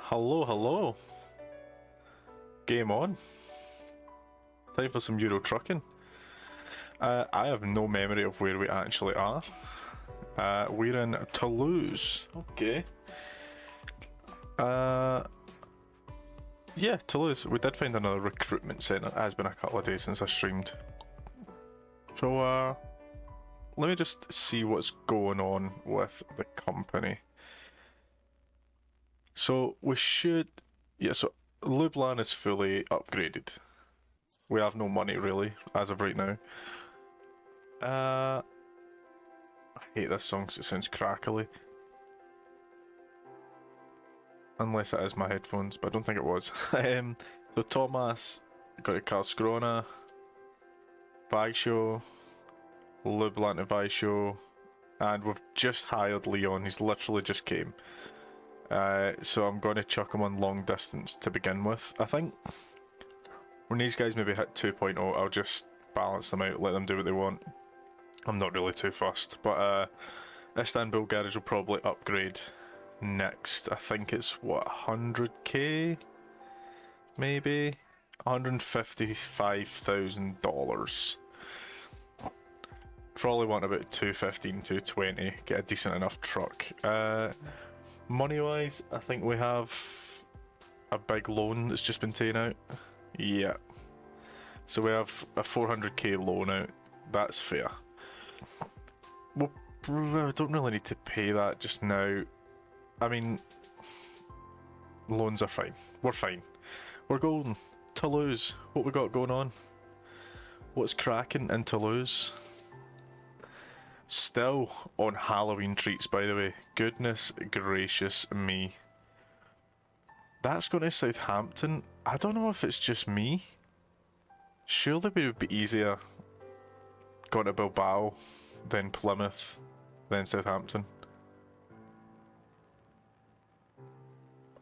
Hello, hello. Game on. Time for some Euro trucking. I have no memory of where we actually are. We're in Toulouse. Okay. Yeah, Toulouse. We did find another recruitment centre. It has been a couple of days since I streamed. So, let me just see what's going on with the company. So, we should... Yeah, so Lublin is fully upgraded. We have no money, really, as of right now. I hate this song because it sounds crackly. Unless it is my headphones, but I don't think it was. So Thomas, got to Karlskrona, Vaisho, Lublin to Vaisho, and we've just hired Leon. He's literally just came. So I'm going to chuck him on long distance to begin with. I think when these guys maybe hit 2.0, I'll just balance them out, let them do what they want. I'm not really too fussed, but Istanbul Garage will probably upgrade next. I think it's what, 100k? Maybe? $155,000. Probably want about 215, 220, get a decent enough truck. Money wise, I think we have a big loan that's just been taken out. Yeah. So we have a 400k loan out. That's fair. Well, I don't really need to pay that just now. I mean, loans are fine. We're fine. We're golden. Toulouse, what we got going on? What's cracking in Toulouse? Still on Halloween treats, by the way. Goodness gracious me. That's going to Southampton. I don't know if it's just me. Surely it would be easier going to Bilbao, then Plymouth, then Southampton.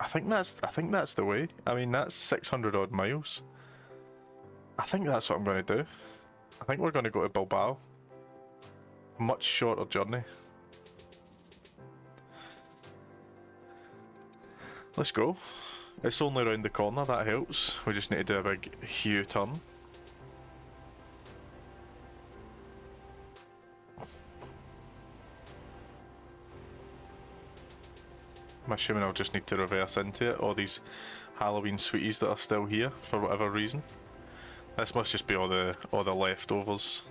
I think that's the way. I mean, that's 600 odd miles. I think that's what I'm going to do. I think we're going to go to Bilbao. Much shorter journey. Let's go. It's only around the corner, that helps. We just need to do a big U-turn. I'm assuming I'll just need to reverse into it, all these Halloween sweeties that are still here for whatever reason. This must just be all the leftovers.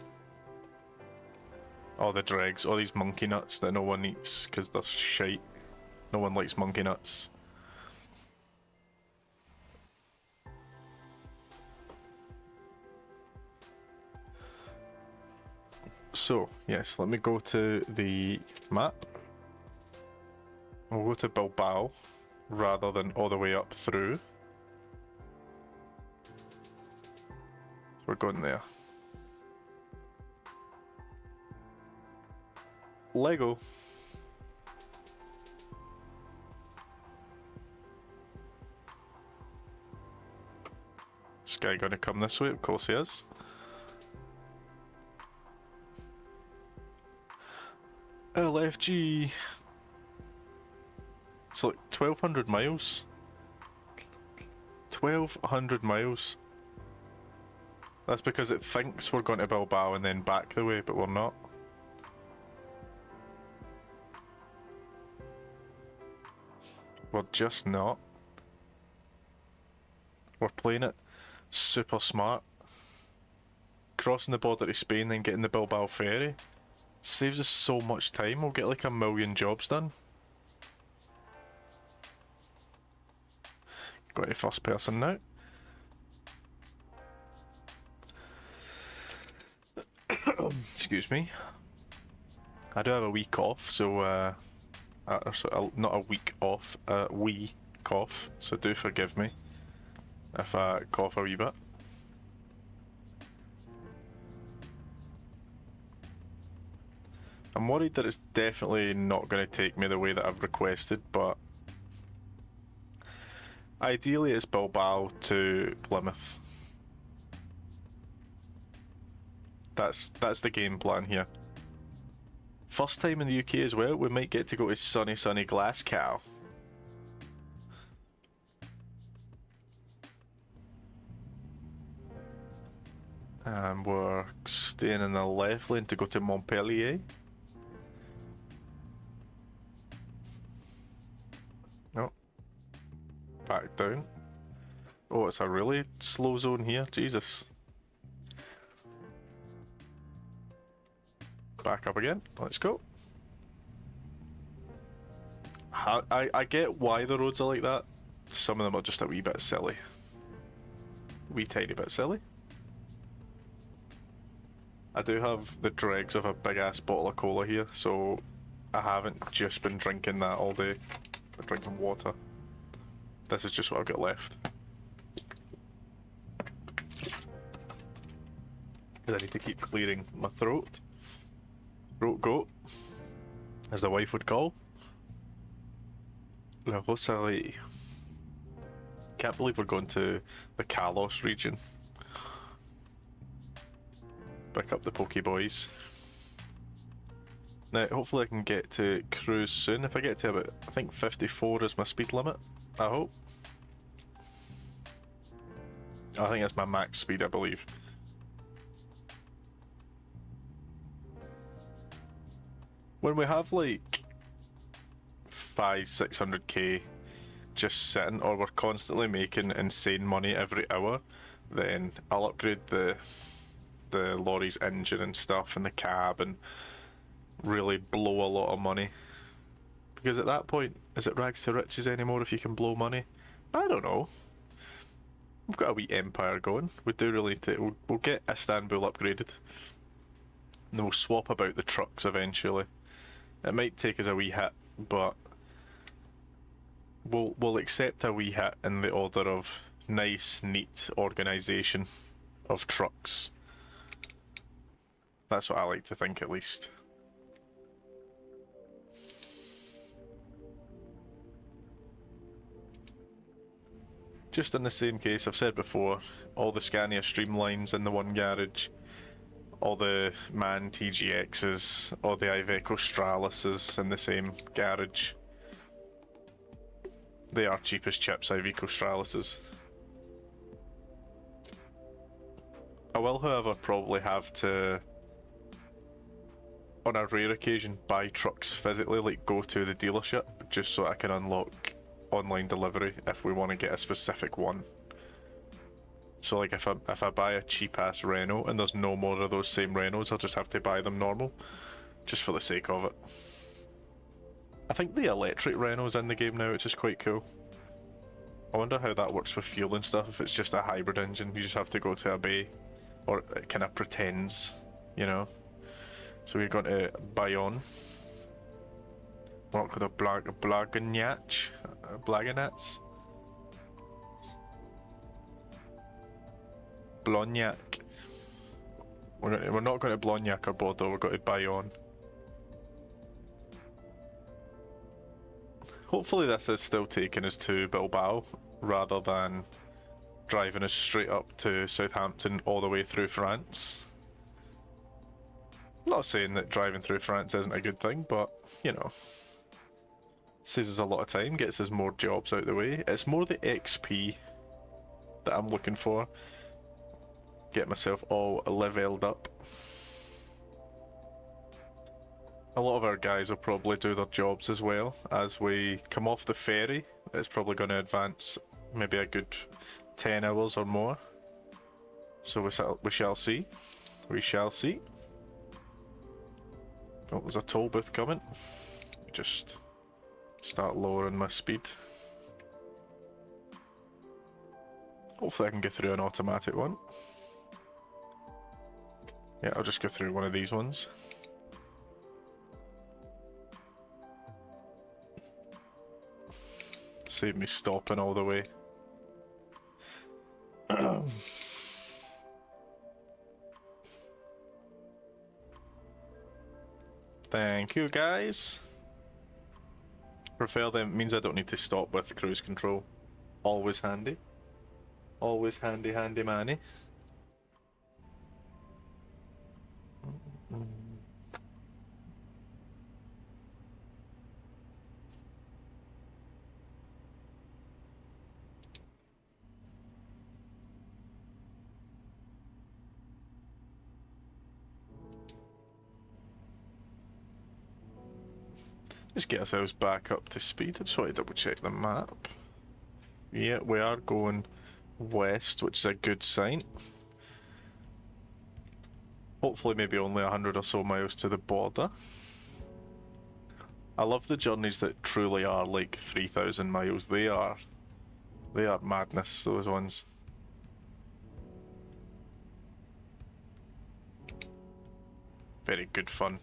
All the dregs, all these monkey nuts that no one eats because they're shite. No one likes monkey nuts. So, yes, let me go to the map. We'll go to Bilbao rather than all the way up through. So we're going there. Lego. This guy gonna come this way? Of course he is. LFG. It's like 1,200 miles. 1,200 miles. That's because it thinks we're going to Bilbao and then back the way, but we're not. We're just not. We're playing it super smart. Crossing the border to Spain, then getting the Bilbao ferry. Saves us so much time. We'll get like 1,000,000 jobs done. Go to first person now. Excuse me. I do have a week off, so not a week off, a wee cough, so do forgive me if I cough a wee bit. I'm worried that it's definitely not going to take me the way that I've requested, but ideally it's Bilbao to Plymouth. That's the game plan here. First time in the UK as well, we might get to go to sunny Glasgow. And we're staying in the left lane to go to Montpellier. No. Back down. Oh, it's a really slow zone here. Jesus. Back up again. Let's go. I get why the roads are like that. Some of them are just a wee bit silly. Wee tiny bit silly. I do have the dregs of a big ass bottle of cola here, so I haven't just been drinking that all day. I'm drinking water. This is just what I've got left. Because I need to keep clearing my throat. Throat goat, as the wife would call. La Rosalie. Can't believe we're going to the Kalos region. Pick up the Pokeboys. Now, hopefully I can get to cruise soon. If I get to about, I think 54 is my speed limit, I hope. I think that's my max speed, I believe. When we have like 500-600k just sitting, or we're constantly making insane money every hour, then I'll upgrade the lorry's engine and stuff and the cab and really blow a lot of money. Because at that point, is it rags to riches anymore if you can blow money? I don't know. We've got a wee empire going. We do really need to. We'll get Istanbul upgraded. And then we'll swap about the trucks eventually. It might take us a wee hit, but we'll accept a wee hit in the order of nice, neat organisation of trucks. That's what I like to think, at least. Just in the same case, I've said before, all the Scania Streamlines in the one garage, all the MAN TGXs, all the Iveco Stralises in the same garage. They are cheap as chips, Iveco Stralises. I will, however, probably have to, on a rare occasion, buy trucks physically, like go to the dealership, just so I can unlock online delivery if we want to get a specific one. So like if I buy a cheap ass Renault and there's no more of those same Renaults, I'll just have to buy them normal, just for the sake of it. I think the electric Renault's in the game now, which is quite cool. I wonder how that works with fuel and stuff, if it's just a hybrid engine, you just have to go to a bay, or it kind of pretends, you know. So we're going to Bayonne. What could a Blaganats? Blognac. We're not going to Blognac or Bordeaux, we're going to Bayonne. Hopefully this is still taking us to Bilbao, rather than driving us straight up to Southampton all the way through France. I'm not saying that driving through France isn't a good thing, but, you know, saves us a lot of time, gets us more jobs out of the way. It's more the XP that I'm looking for. Get myself all leveled up. A lot of our guys will probably do their jobs as well. As we come off the ferry, it's probably going to advance maybe a good 10 hours or more. So we shall see. We shall see. Oh, there's a toll booth coming. Just start lowering my speed. Hopefully I can get through an automatic one. Yeah, I'll just go through one of these ones. Save me stopping all the way. Thank you, guys. Prefer them means I don't need to stop with cruise control. Always handy. Always handy, handy manny. Just get ourselves back up to speed. I just want to double check the map. Yeah, we are going west, which is a good sign. Hopefully maybe only 100 or so miles to the border. I love the journeys that truly are like 3,000 miles. They are madness, those ones. Very good fun.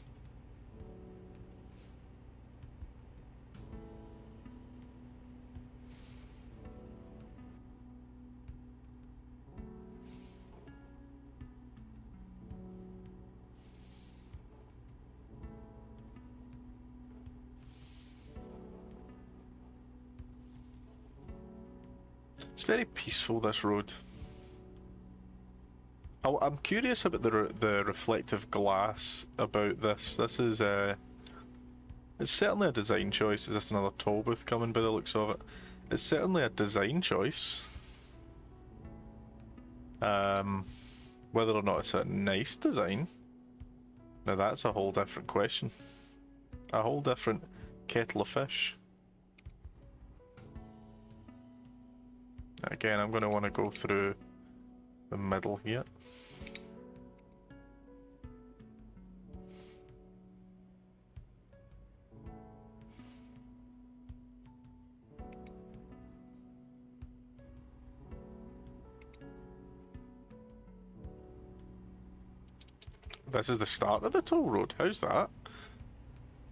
It's very peaceful, this road. I'm curious about the reflective glass about this. This is it's certainly a design choice. Is this another toll booth coming by the looks of it? It's certainly a design choice. Whether or not it's a nice design, now that's a whole different question. A whole different kettle of fish. Again, I'm going to want to go through the middle here. This is the start of the toll road. How's that?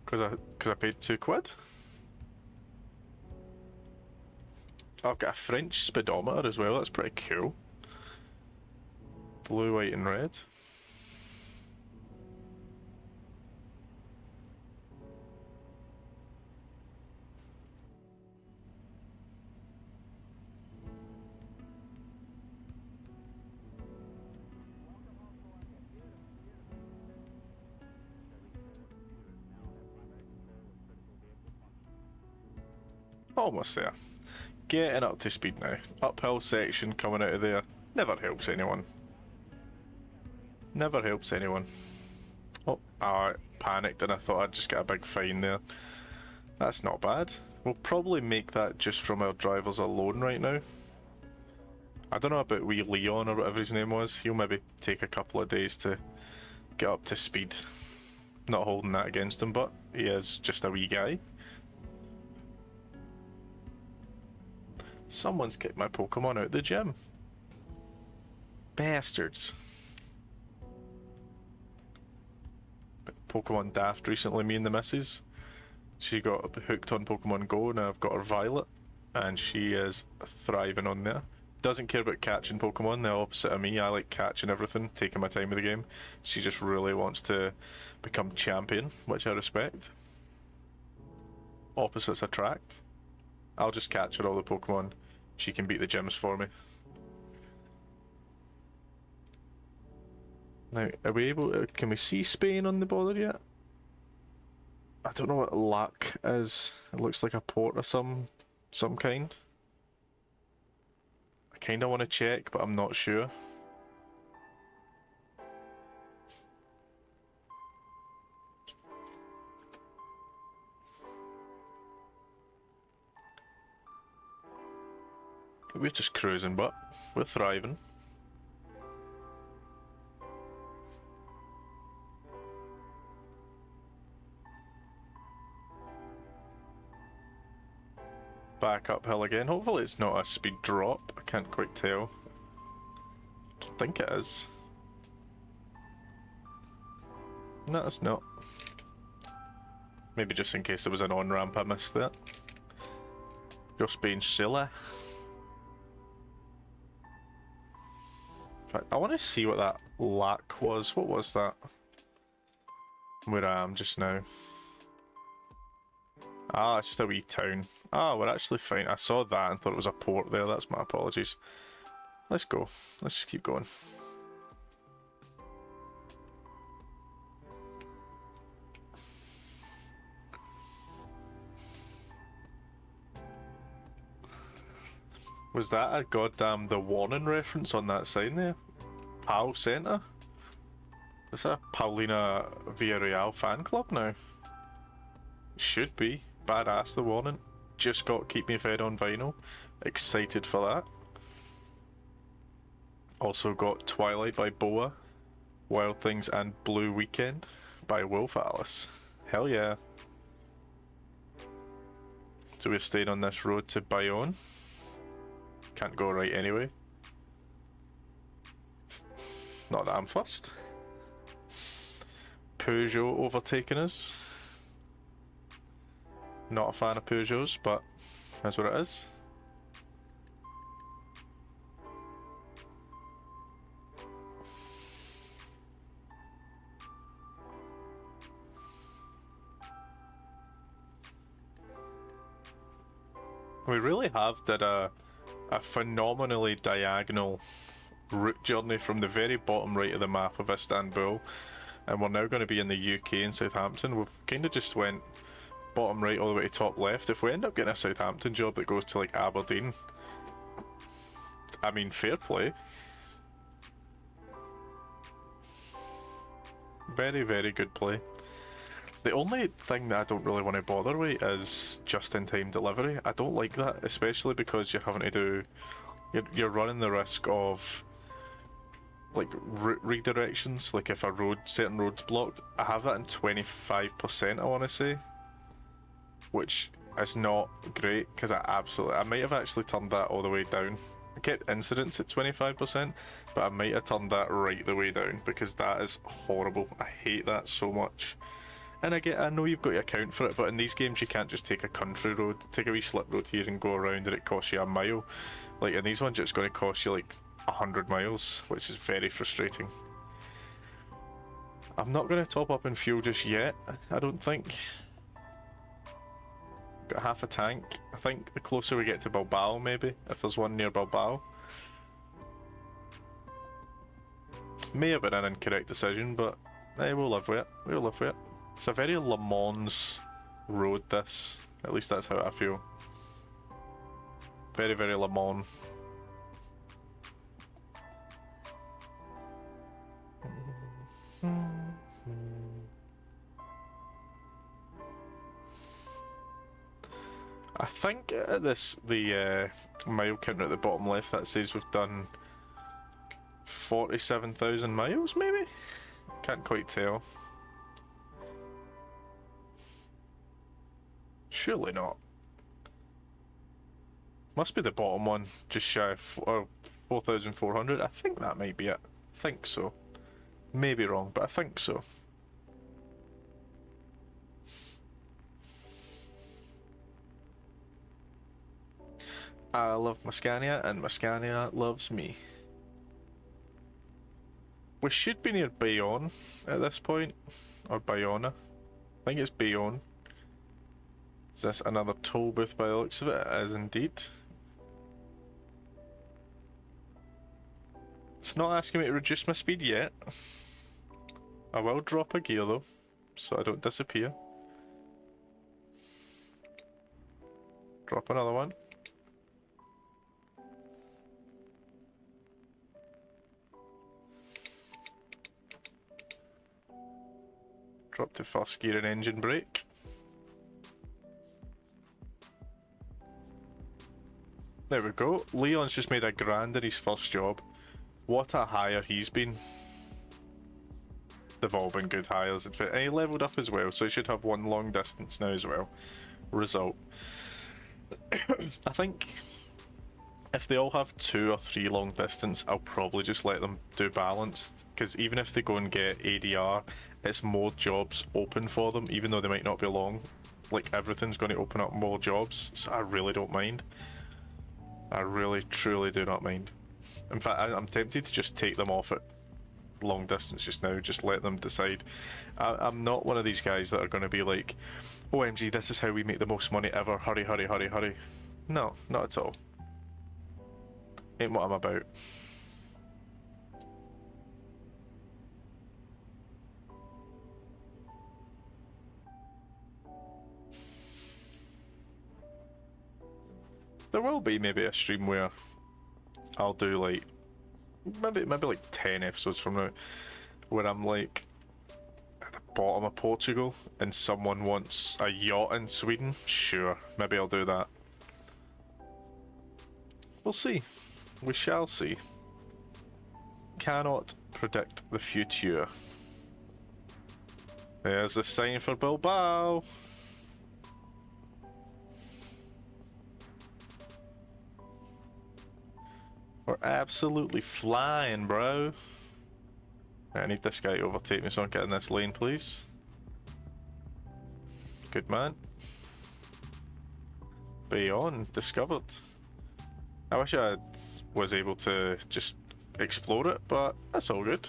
Because I paid £2. I've got a French speedometer as well. That's pretty cool. Blue, white, and red. Almost there. Getting up to speed now. Uphill section coming out of there. Never helps anyone. Never helps anyone. Oh, I panicked and I thought I'd just get a big fine there. That's not bad. We'll probably make that just from our drivers alone right now. I don't know about wee Leon or whatever his name was. He'll maybe take a couple of days to get up to speed. Not holding that against him, but he is just a wee guy. Someone's kicked my Pokemon out of the gym. Bastards. Pokemon daft recently, me and the missus. She got hooked on Pokemon Go, now I've got her Violet, and she is thriving on there. Doesn't care about catching Pokemon, the opposite of me. I like catching everything, taking my time with the game. She just really wants to become champion, which I respect. Opposites attract. I'll just catch her all the Pokemon. She can beat the gyms for me. Now, are we able to, can we see Spain on the border yet? I don't know what LAC is. It looks like a port of some kind. I kind of want to check, but I'm not sure. We're just cruising, but we're thriving. Back uphill again. Hopefully it's not a speed drop. I can't quite tell. I don't think it is. No, it's not. Maybe just in case there was an on-ramp I missed that. Just being silly. In fact, I want to see what that LAC was. What was that? Where I am just now. Ah, it's just a wee town. Ah, we're actually fine. I saw that and thought it was a port there. That's my apologies. Let's go. Let's just keep going. Was that a goddamn the warning reference on that sign there? PAL Centre? Is that a Paulina Villarreal fan club now? Should be. Badass, the warning. Just got Keep Me Fed on vinyl. Excited for that. Also got Twilight by Boa, Wild Things and Blue Weekend by Wolf Alice. Hell yeah. So we're staying on this road to Bayonne. Can't go right anyway. Not that I'm fussed. Peugeot overtaking us. Not a fan of Peugeots, but that's what it is. We really have did a phenomenally diagonal route journey from the very bottom right of the map of Istanbul, and we're now going to be in the UK in Southampton. We've kind of just went bottom right all the way to top left. If we end up getting a Southampton job that goes to like Aberdeen, I mean, fair play. Very, very good play. The only thing that I don't really want to bother with is just-in-time delivery. I don't like that, especially because you're having to do... You're running the risk of like route redirections. Like if certain road's blocked, I have that in 25%, I want to say, which is not great because I might have actually turned that all the way down. I kept incidents at 25%, but I might have turned that right the way down because that is horrible. I hate that so much. And I know you've got to account for it, but in these games you can't just take a country road, take a wee slip road here and go around and it costs you a mile. Like in these ones it's going to cost you like 100 miles, which is very frustrating. I'm not going to top up in fuel just yet, I don't think. Got half a tank. I think the closer we get to Bilbao, maybe, if there's one near Bilbao. May have been an incorrect decision, but hey, we'll live with it. We'll live with it. It's a very Le Mans road, this. At least that's how I feel. Very, very Le Mans. I think at the mile counter at the bottom left, that says we've done 47,000 miles, maybe? Can't quite tell. Surely not. Must be the bottom one, just shy of 4,400. I think that might be it. I think so. Maybe wrong, but I think so. I love Mascania, and Mascania loves me. We should be near Bayonne at this point. Or Bayonne. I think it's Bayonne. Is this another toll booth by the looks of it? It is indeed. It's not asking me to reduce my speed yet. I will drop a gear though, so I don't disappear. Drop another one. Drop to first gear and engine brake. There we go. Leon's just made a grand in his first job. What a hire he's been. They've all been good hires. In fact, and he leveled up as well, so he should have one long distance now as well. Result. I think if they all have 2 or 3 long distance, I'll probably just let them do balanced, because even if they go and get ADR, it's more jobs open for them, even though they might not be long. Like, everything's going to open up more jobs, so I really don't mind. I really, truly do not mind. In fact, I'm tempted to just take them off at long distance just now, just let them decide. I'm not one of these guys that are going to be like, OMG, this is how we make the most money ever, hurry, hurry, hurry, hurry. No, not at all. Ain't what I'm about. There will be maybe a stream where I'll do like maybe like 10 episodes from now where I'm like bottom of Portugal and someone wants a yacht in Sweden, sure, maybe I'll do that. We'll see. We shall see. Cannot predict the future. There's the sign for Bilbao. We're absolutely flying, bro. I need this guy to overtake me so I can get in this lane, please. Good man. Beyond discovered. I wish I was able to just explore it, but that's all good.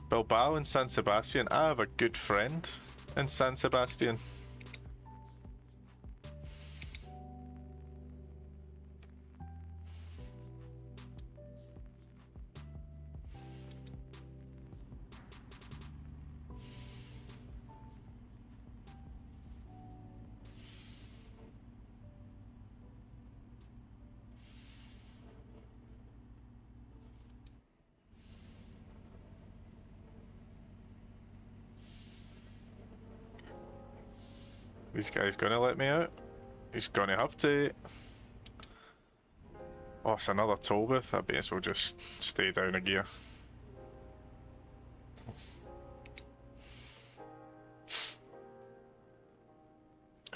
Bilbao and San Sebastian. I have a good friend in San Sebastian. This guy's gonna let me out. He's gonna have to. Oh, it's another toll booth. I guess we'll just stay down a gear.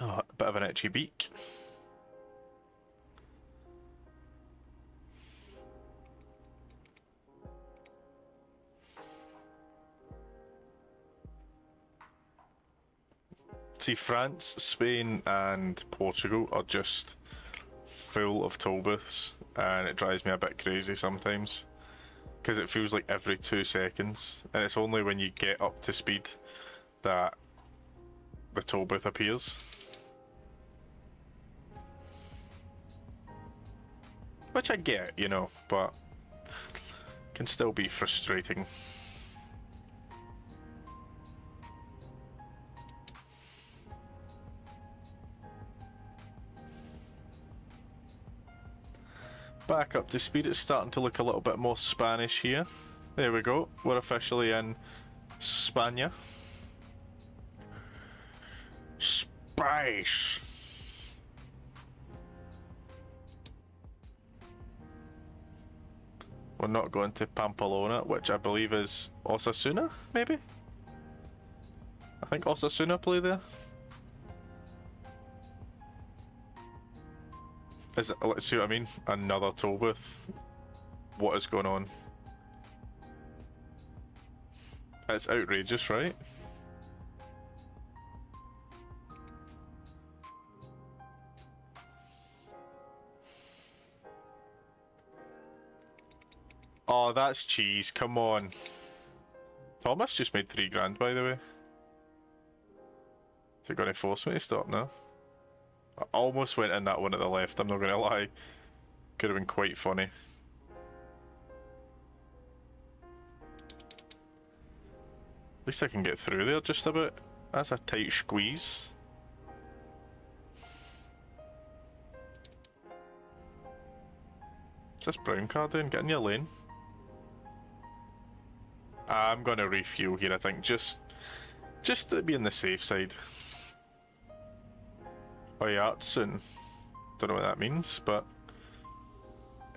Oh, a bit of an itchy beak. See, France, Spain, and Portugal are just full of toll booths, and it drives me a bit crazy sometimes because it feels like every 2 seconds, and it's only when you get up to speed that the toll booth appears. Which I get, you know, but can still be frustrating. Back up to speed. It's starting to look a little bit more Spanish here. There we go. We're officially in Spania. Space. We're not going to Pamplona, which I believe is Osasuna, maybe? I think Osasuna play there. Let's see what I mean. Another toll booth. What is going on? It's outrageous, right? Oh, that's cheese. Come on. Thomas just made 3 grand, by the way. Is it going to force me to stop now? I almost went in that one at the left, I'm not going to lie. Could have been quite funny. At least I can get through there just about. That's a tight squeeze. Is this brown car doing? Get in your lane. I'm going to refuel here, I think, just to be on the safe side. Oh yeah, soon. Don't know what that means, but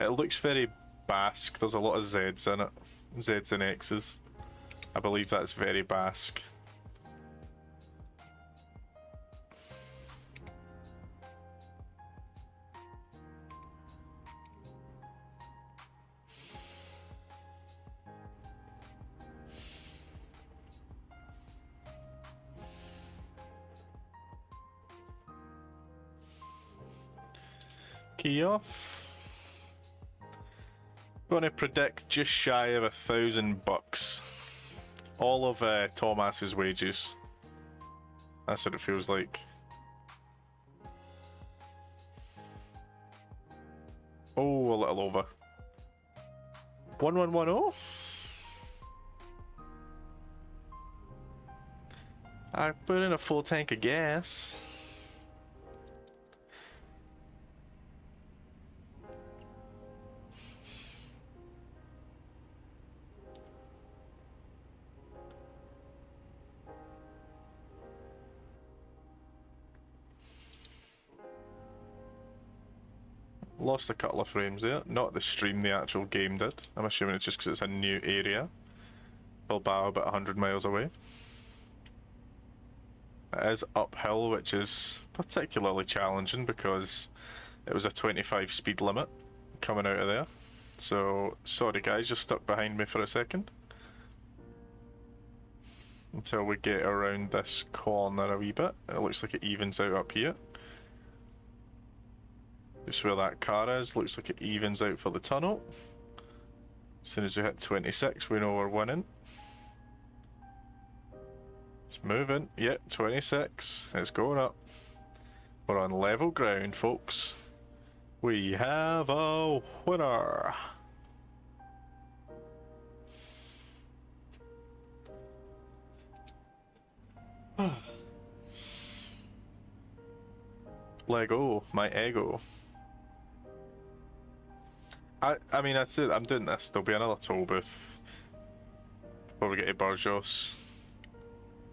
it looks very Basque. There's a lot of Z's in it. Z's and X's. I believe that's very Basque. Key off. Gonna predict just shy of $1,000. All of Thomas's wages. That's what it feels like. Oh, a little over. 1110. I put in a full tank of gas. Lost a couple of frames there. Not the stream, the actual game did. I'm assuming it's just because it's a new area. Bilbao about 100 miles away. It is uphill, which is particularly challenging because it was a 25 speed limit coming out of there. So, sorry guys, you're stuck behind me for a second. Until we get around this corner a wee bit. It looks like it evens out up here. Just where that car is, looks like it evens out for the tunnel. As soon as we hit 26, we know we're winning. It's moving. Yep, 26. It's going up. We're on level ground, folks. We have a winner. Lego, my ego. I mean, that's it. I'm doing this. There'll be another toll booth before we get to Burgos.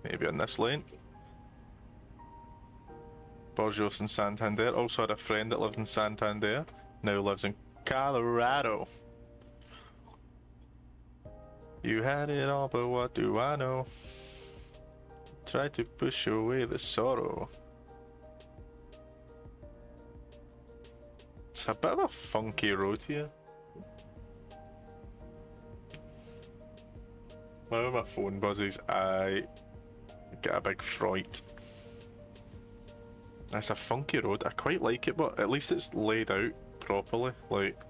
Maybe on this lane. Burgos and Santander. Also had a friend that lived in Santander. Now lives in Colorado. You had it all, but what do I know? Try to push away the sorrow. It's a bit of a funky road here. Whenever my phone buzzes, I get a big fright. It's a funky road. I quite like it, but at least it's laid out properly. Like,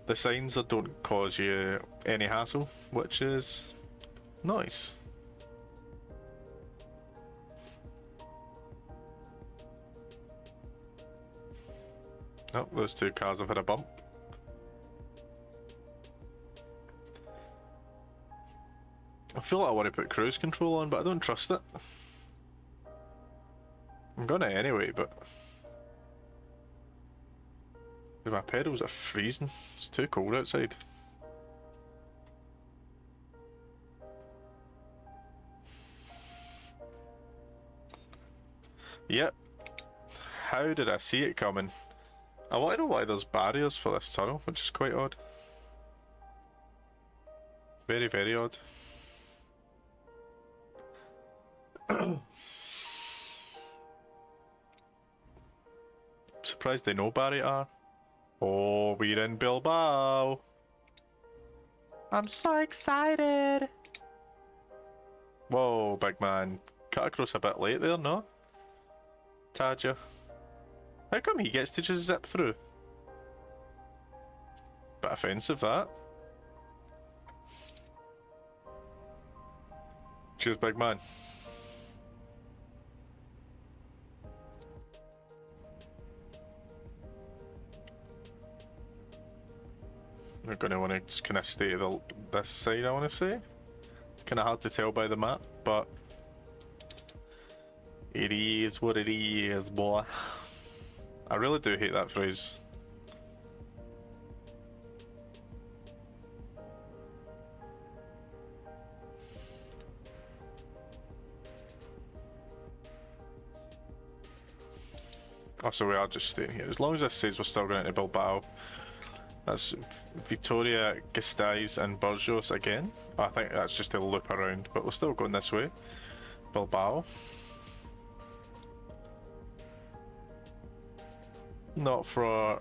the signs that don't cause you any hassle, which is nice. Oh, those two cars have had a bump. I feel like I want to put cruise control on, but I don't trust it. I'm gonna anyway, but my pedals are freezing. It's too cold outside. Yep. How did I see it coming? I want to know why there's barriers for this tunnel, which is quite odd. Very, very odd. Surprised they know Barry are. Oh, we're in Bilbao. I'm so excited. Whoa, big man. Cut across a bit late there, no? Tadja. How come he gets to just zip through? Bit offensive, that. Cheers, big man. We're going to want to just kind of stay to this side, I want to say. Kind of hard to tell by the map, but it is what it is, boy. I really do hate that phrase. Also, we are just staying here. As long as this says we're still going to Bilbao. That's Vitoria, Gasteiz and Burgos again. I think that's just a loop around, but we're still going this way. Bilbao. Not far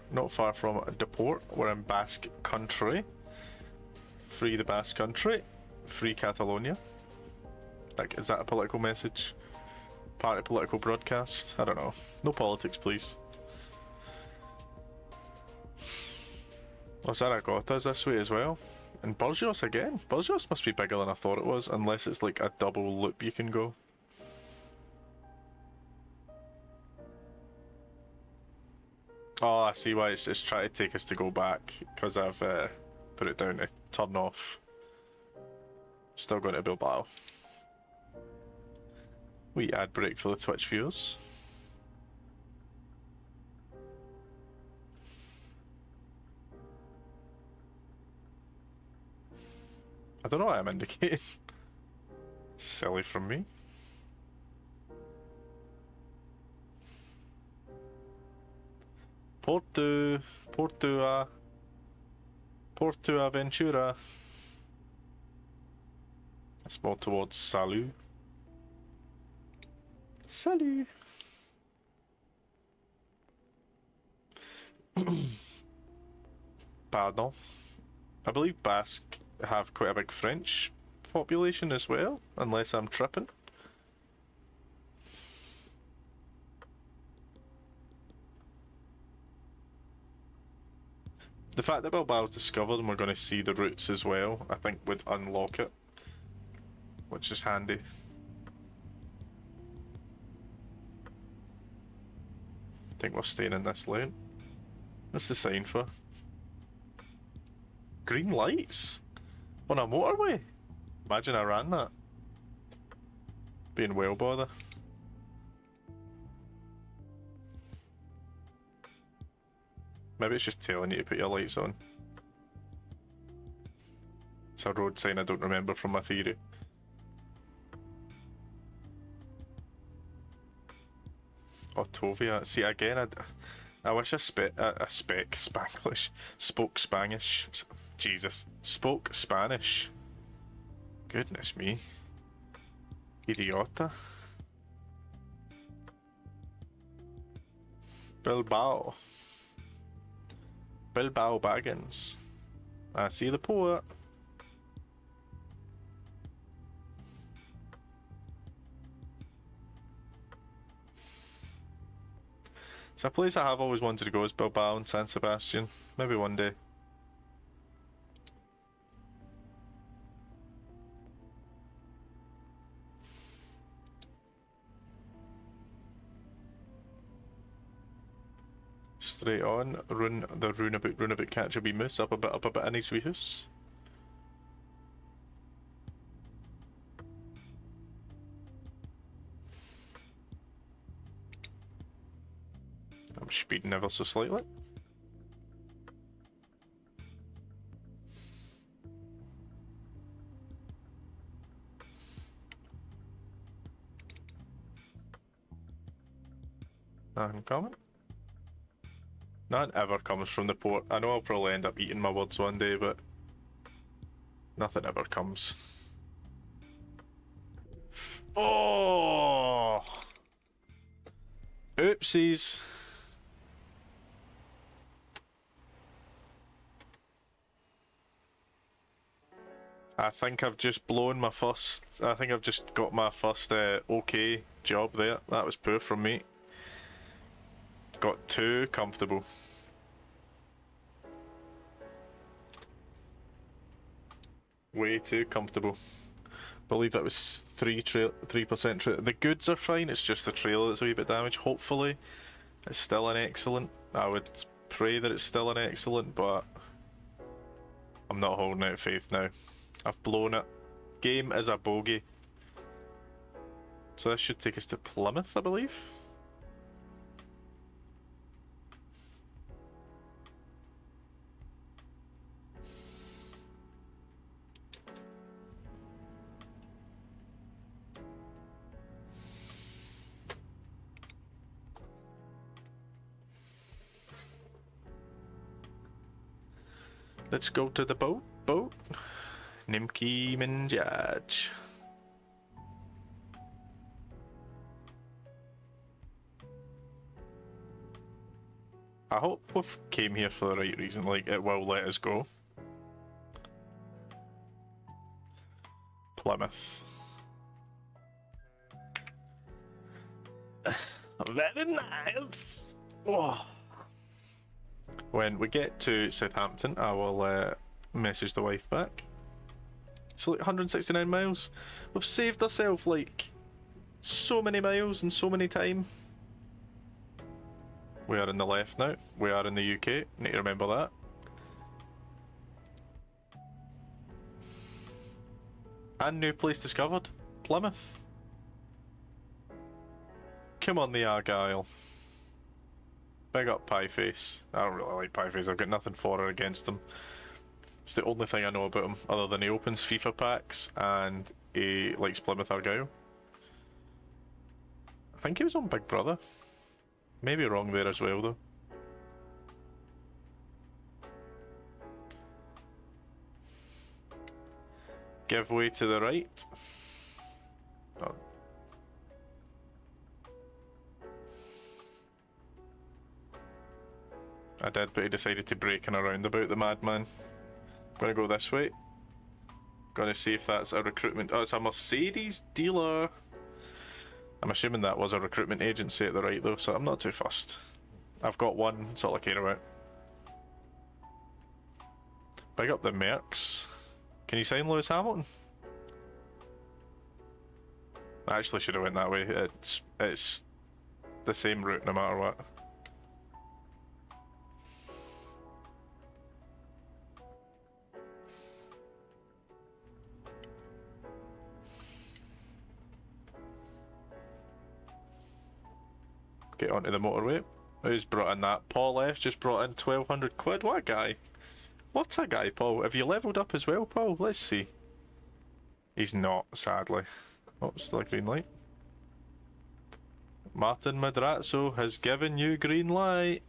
from Deport. We're in Basque Country. Free the Basque Country. Free Catalonia. Like, is that a political message? Part of political broadcast? I don't know. No politics, please. Oh, Zaragoza's this way as well. And Burgos again. Burgos must be bigger than I thought it was, unless it's like a double loop you can go. Oh, I see why it's trying to take us to go back, because I've put it down to turn off. Still going to Bilbao. We ad break for the Twitch viewers. I don't know why I'm indicating. Silly from me. Porto Aventura. It's more towards Salut. Salut. Pardon. I believe Basque have quite a big French population as well, unless I'm tripping. The fact that Bilbao's discovered and we're going to see the routes as well, I think would unlock it, which is handy. I think we're staying in this lane. What's the sign for? Green lights? On a motorway? Imagine I ran that. Being well bother. Maybe it's just telling you to put your lights on. It's a road sign I don't remember from my theory. Autovia. See, again, I wish I Spanglish. Spoke Spanish. Jesus. Spoke Spanish. Goodness me. Idiota. Bilbao. Bilbao Baggins. I see the port. It's a place I have always wanted to go, is Bilbao and San Sebastian. Maybe one day. Straight on, runabout catch a wee moose up a bit in his wee house. I'm speeding ever so slightly. Nothing coming. None ever comes from the port. I know I'll probably end up eating my words one day, but nothing ever comes. Oh! Oopsies. I think I've just blown my first... I think I've just got my first okay job there. That was poor from me. Got too comfortable. Way too comfortable. Believe it was 3%. The goods are fine, it's just the trailer that's a wee bit damaged. Hopefully, it's still an excellent. I would pray that it's still an excellent, but I'm not holding out faith now. I've blown it. Game is a bogey. So this should take us to Plymouth, I believe. Let's go to the boat. Nimki Minjaj. I hope we've came here for the right reason, like it will let us go. Plymouth. Very nice. Oh. When we get to Southampton, I will message the wife back. So like 169 miles. We've saved ourselves like so many miles and so many time. We are in the left now. We are in the UK. Need to remember that. And new place discovered. Plymouth. Come on, the Argyle. Big up Pieface. I don't really like Pieface. I've got nothing for or against him. It's the only thing I know about him, other than he opens FIFA packs and he likes Plymouth Argyle. I think he was on Big Brother. Maybe wrong there as well, though. Give way to the right. Oh. I did, but he decided to brake in a roundabout, the madman. Gonna go this way. Gonna see if that's a recruitment. Oh, it's a Mercedes dealer. I'm assuming that was a recruitment agency at the right though, so I'm not too fussed. I've got one, that's all I care about. Big up the Mercs. Can you sign Lewis Hamilton? I actually should have went that way. It's the same route no matter what. Get onto the motorway. Who's brought in that? Paul F just brought in 1200 quid. What a guy. What a guy, Paul. Have you leveled up as well, Paul? Let's see. He's not, sadly. Oh, still a green light. Martin Madrazzo has given you green light.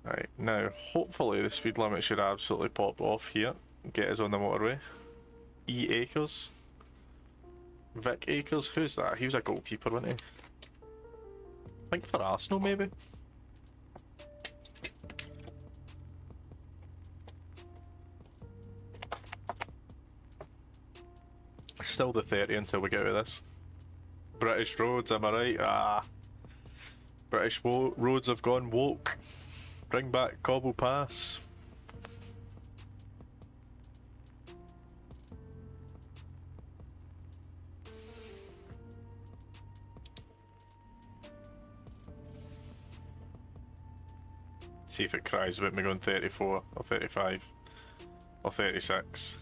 Right, now, hopefully the speed limit should absolutely pop off here. Get us on the motorway. E. Akers. Vic Akers, who's that? He was a goalkeeper, wasn't he? I think for Arsenal, maybe? Still the 30 until we get out of this. British roads, am I right? Ah. British roads have gone woke. Bring back Cobble Pass. See if it cries about me going 34 or 35 or 36.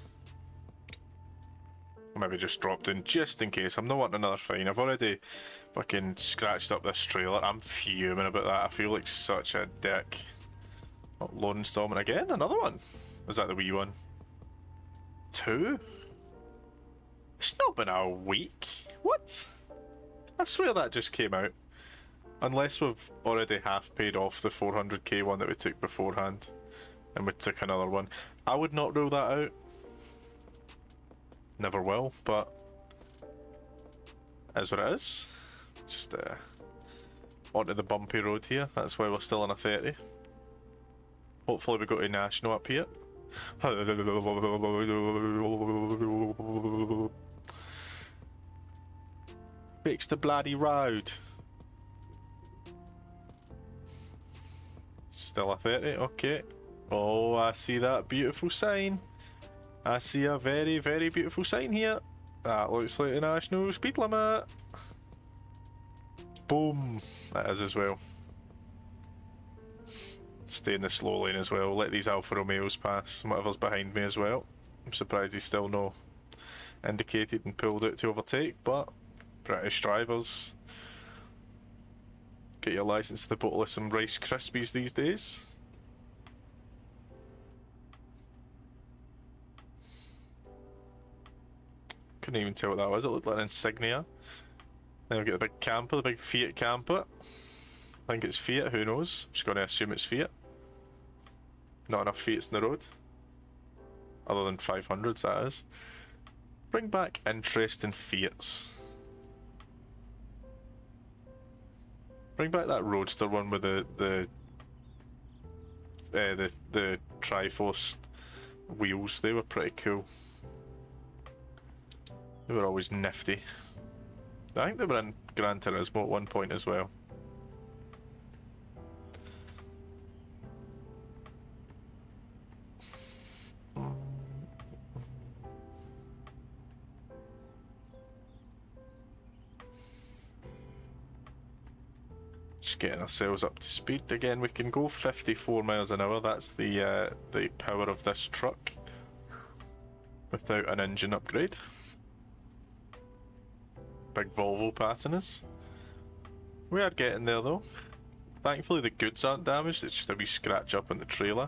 Or maybe just dropped in just in case. I'm not wanting another fine. I've already fucking scratched up this trailer. I'm fuming about that. I feel like such a dick. Oh, loan installment again? Another one? Was that the wee one? 2? It's not been a week. What? I swear that just came out. Unless we've already half paid off the 400k one that we took beforehand. And we took another one. I would not rule that out. Never will, but... is what it is. Just onto the bumpy road here. That's why we're still on a 30. Hopefully we go to National up here. Fix the bloody road. Still a 30, okay. Oh, I see that beautiful sign. I see a very, very beautiful sign here. That looks like the national speed limit. Boom. That is as well. Stay in the slow lane as well. Let these Alfa Romeos pass. Whatever's behind me as well. I'm surprised he's still no indicated and pulled out to overtake, but British drivers, get your license to the bottle of some Rice Krispies these days. Couldn't even tell what that was. It looked like an insignia. Then we get the big camper, the big Fiat camper. I think it's Fiat, who knows? I'm just going to assume it's Fiat. Not enough Fiats in the road. Other than 500s, that is. Bring back interest in Fiats. Bring back that Roadster one with the Triforce wheels. They were pretty cool. They were always nifty. I think they were in Gran Turismo at one point as well. Just getting ourselves up to speed again. We can go 54 miles an hour. That's the power of this truck without an engine upgrade. Big Volvo passing us. We are getting there though. Thankfully the goods aren't damaged, it's just a wee scratch up in the trailer.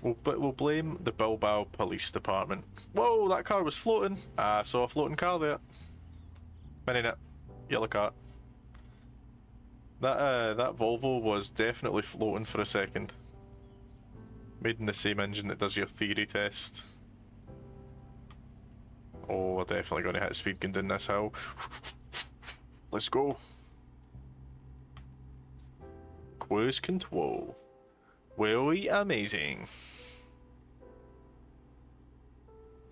We'll blame the Bilbao Police Department. Whoa, that car was floating. I saw a floating car there. Minute, yellow car. That Volvo was definitely floating for a second. Made in the same engine that does your theory test. Oh, we're definitely going to hit speed going down this hill. Let's go. Cruise control. Will be amazing.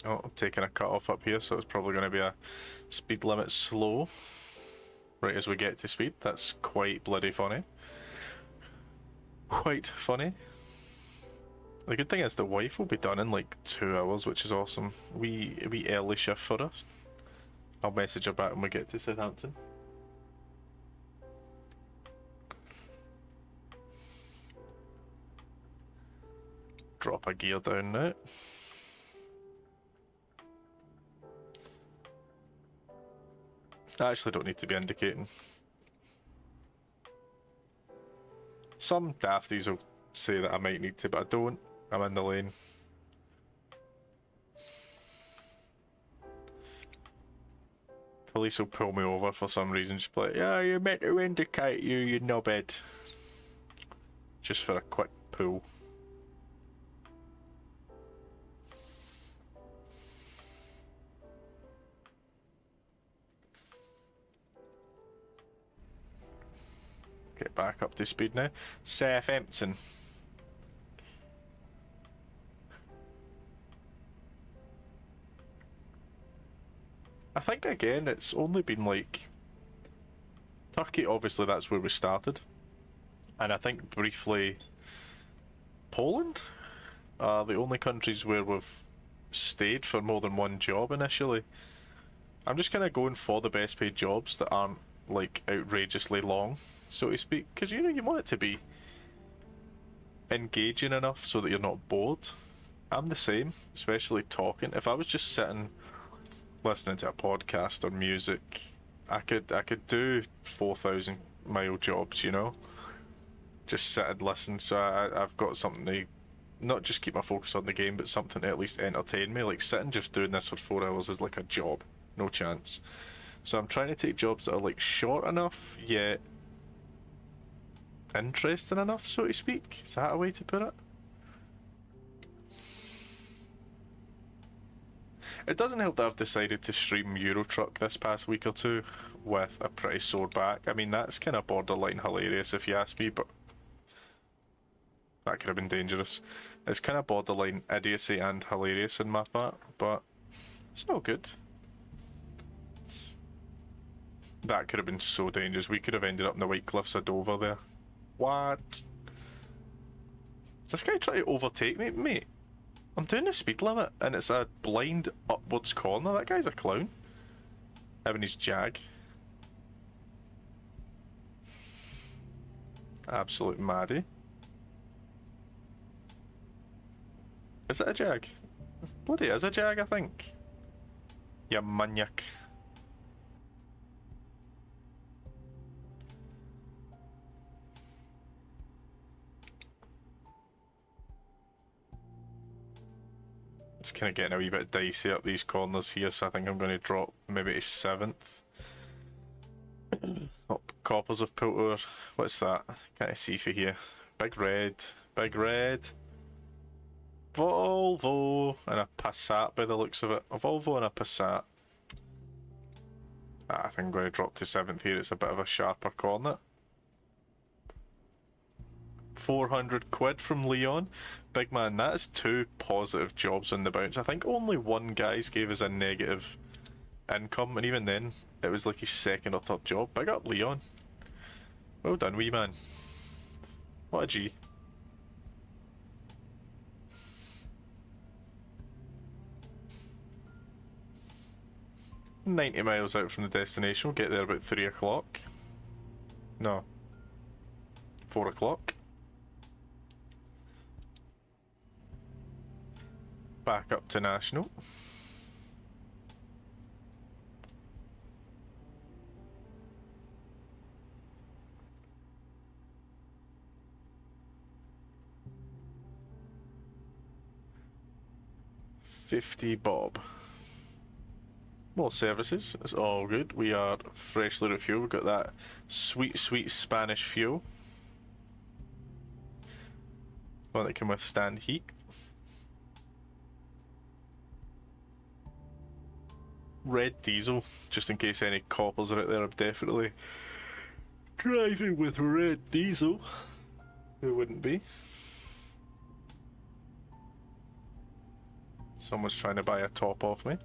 Oh, I'm taking a cut off up here, so it's probably going to be a speed limit slow. Right as we get to speed. That's quite bloody funny. Quite funny. The good thing is the wife will be done in like 2 hours, which is awesome. We early shift for her. I'll message her back when we get to Southampton. Drop a gear down now. I actually don't need to be indicating. Some dafties will say that I might need to, but I don't. I'm in the lane. Police will pull me over for some reason, just be like, yeah, you meant to indicate you knobhead. Just for a quick pull. Get back up to speed now. Southampton. I think again it's only been like Turkey, obviously that's where we started. And I think briefly Poland are the only countries where we've stayed for more than one job initially. I'm just kind of going for the best paid jobs that aren't like outrageously long, so to speak, because you know you want it to be engaging enough so that you're not bored. I'm the same, especially talking. If I was just sitting listening to a podcast or music, I could do 4,000 mile jobs, you know, just sit and listen. So I've got something to not just keep my focus on the game, but something to at least entertain me. Like sitting just doing this for 4 hours is like a job, no chance. So I'm trying to take jobs that are like short enough yet interesting enough, so to speak. Is that a way to put it? It doesn't help that I've decided to stream Euro Truck this past week or two with a pretty sore back. I mean, that's kind of borderline hilarious if you ask me, but that could have been dangerous. It's kind of borderline idiocy and hilarious in my part, but it's no good. That could have been so dangerous. We could have ended up in the White Cliffs of Dover there. What? Is this guy trying to overtake me, mate? I'm doing the speed limit and it's a blind upwards corner. That guy's a clown. Having his Jag. Absolute maddie. Is it a Jag? Bloody is a Jag, I think. You maniac. It's kind of getting a wee bit dicey up these corners here, so I think I'm going to drop maybe to 7th. Oh, coppers have pulled over. What's that? Can't see for here. Big red. Big red. Volvo and a Passat by the looks of it. A Volvo and a Passat. I think I'm going to drop to 7th here. It's a bit of a sharper corner. 400 quid from Leon. Big man, that is 2 positive jobs on the bounce. I think only one guy's gave us a negative income, and even then, it was like his 2nd or 3rd job. Big up, Leon. Well done, wee man. What a G. "90 miles out from the destination. We'll get there about 3 o'clock. No. 4 o'clock. Back up to National. $50 bob. More services, it's all good. We are freshly refueled. We've got that sweet, sweet Spanish fuel. One that can withstand heat. Red diesel, just in case any coppers are out there. I'm definitely driving with red diesel. Who wouldn't be? Someone's trying to buy a top off me.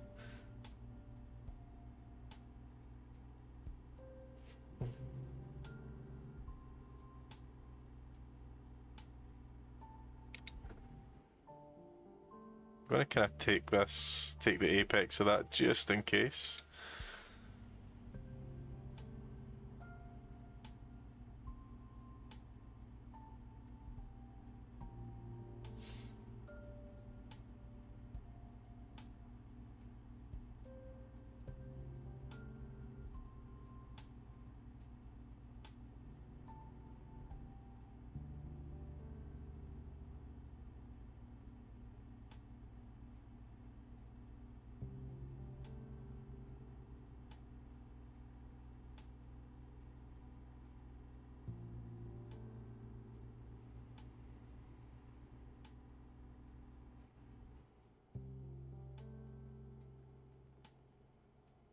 I'm gonna kind of take the apex of that just in case.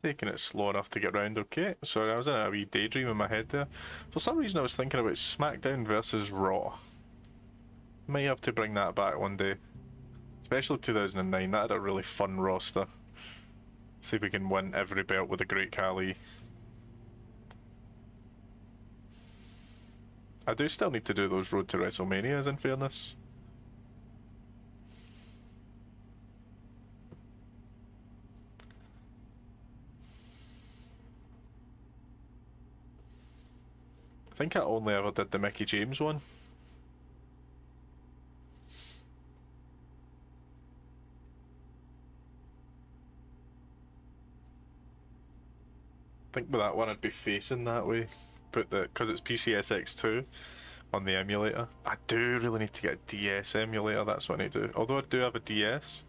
Taking it slow enough to get round okay. Sorry, I was in a wee daydream in my head there. For some reason I was thinking about SmackDown versus Raw. May have to bring that back one day. Especially 2009, that had a really fun roster. See if we can win every belt with a Great Khali. I do still need to do those Road to WrestleManias, in fairness. I think I only ever did the Mickey James one. I think with that one I'd be facing that way. Because it's PCSX2 on the emulator. I do really need to get a DS emulator, that's what I need to do. Although I do have a DS,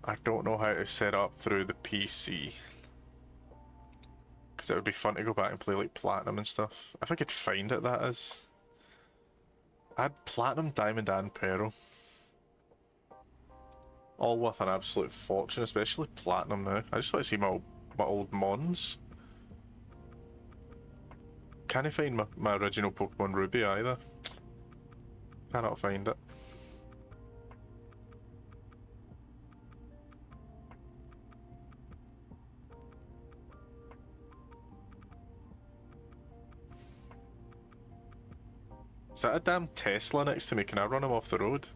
I don't know how to set up through the PC. Because it would be fun to go back and play like Platinum and stuff. If I could find it, that is. I had Platinum, Diamond and Pearl. All worth an absolute fortune, especially Platinum now. I just want to see my old Mons. Can't find my original Pokemon Ruby either. Cannot find it. Is that a damn Tesla next to me? Can I run him off the road?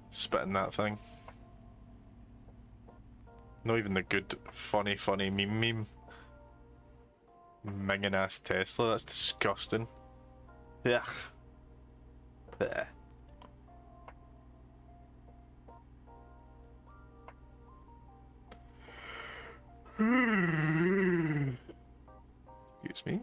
Spitting that thing. Not even the good, funny meme. Minging ass Tesla, that's disgusting. Ugh. Blech. Excuse me.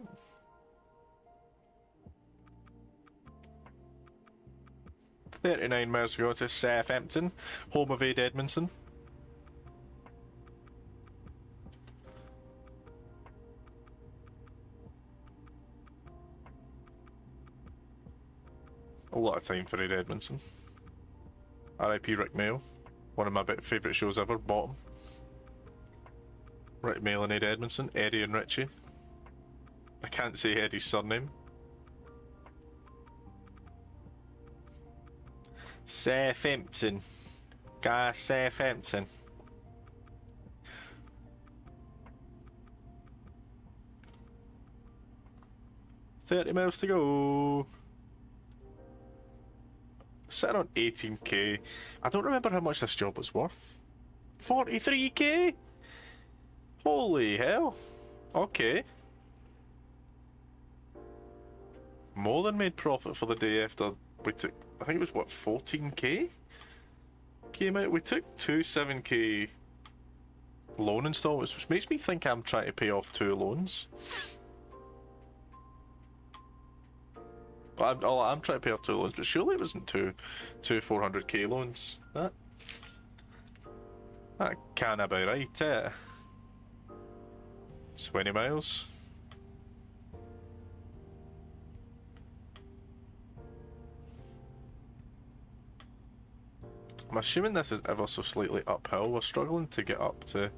"39 miles to go to Southampton, home of Ade Edmondson." A lot of time for Ade Edmondson. R.I.P. Rick Mail, one of my favourite shows ever. Bottom. Rick Mail and Ade Edmondson, Eddie and Richie. I can't say Eddie's surname. Southampton. Southampton. "30 miles to go." Sitting on 18k. I don't remember how much this job was worth. 43k? Holy hell. Okay. More than made profit for the day after we took, I think it was what, 14k? Came out, we took 27k loan installments, which makes me think I'm trying to pay off 2 loans. But I'm trying to pay off 2 loans, but surely it wasn't two 400k loans. That can't be right, eh? 20 miles. I'm assuming this is ever so slightly uphill. We're struggling to get up to... There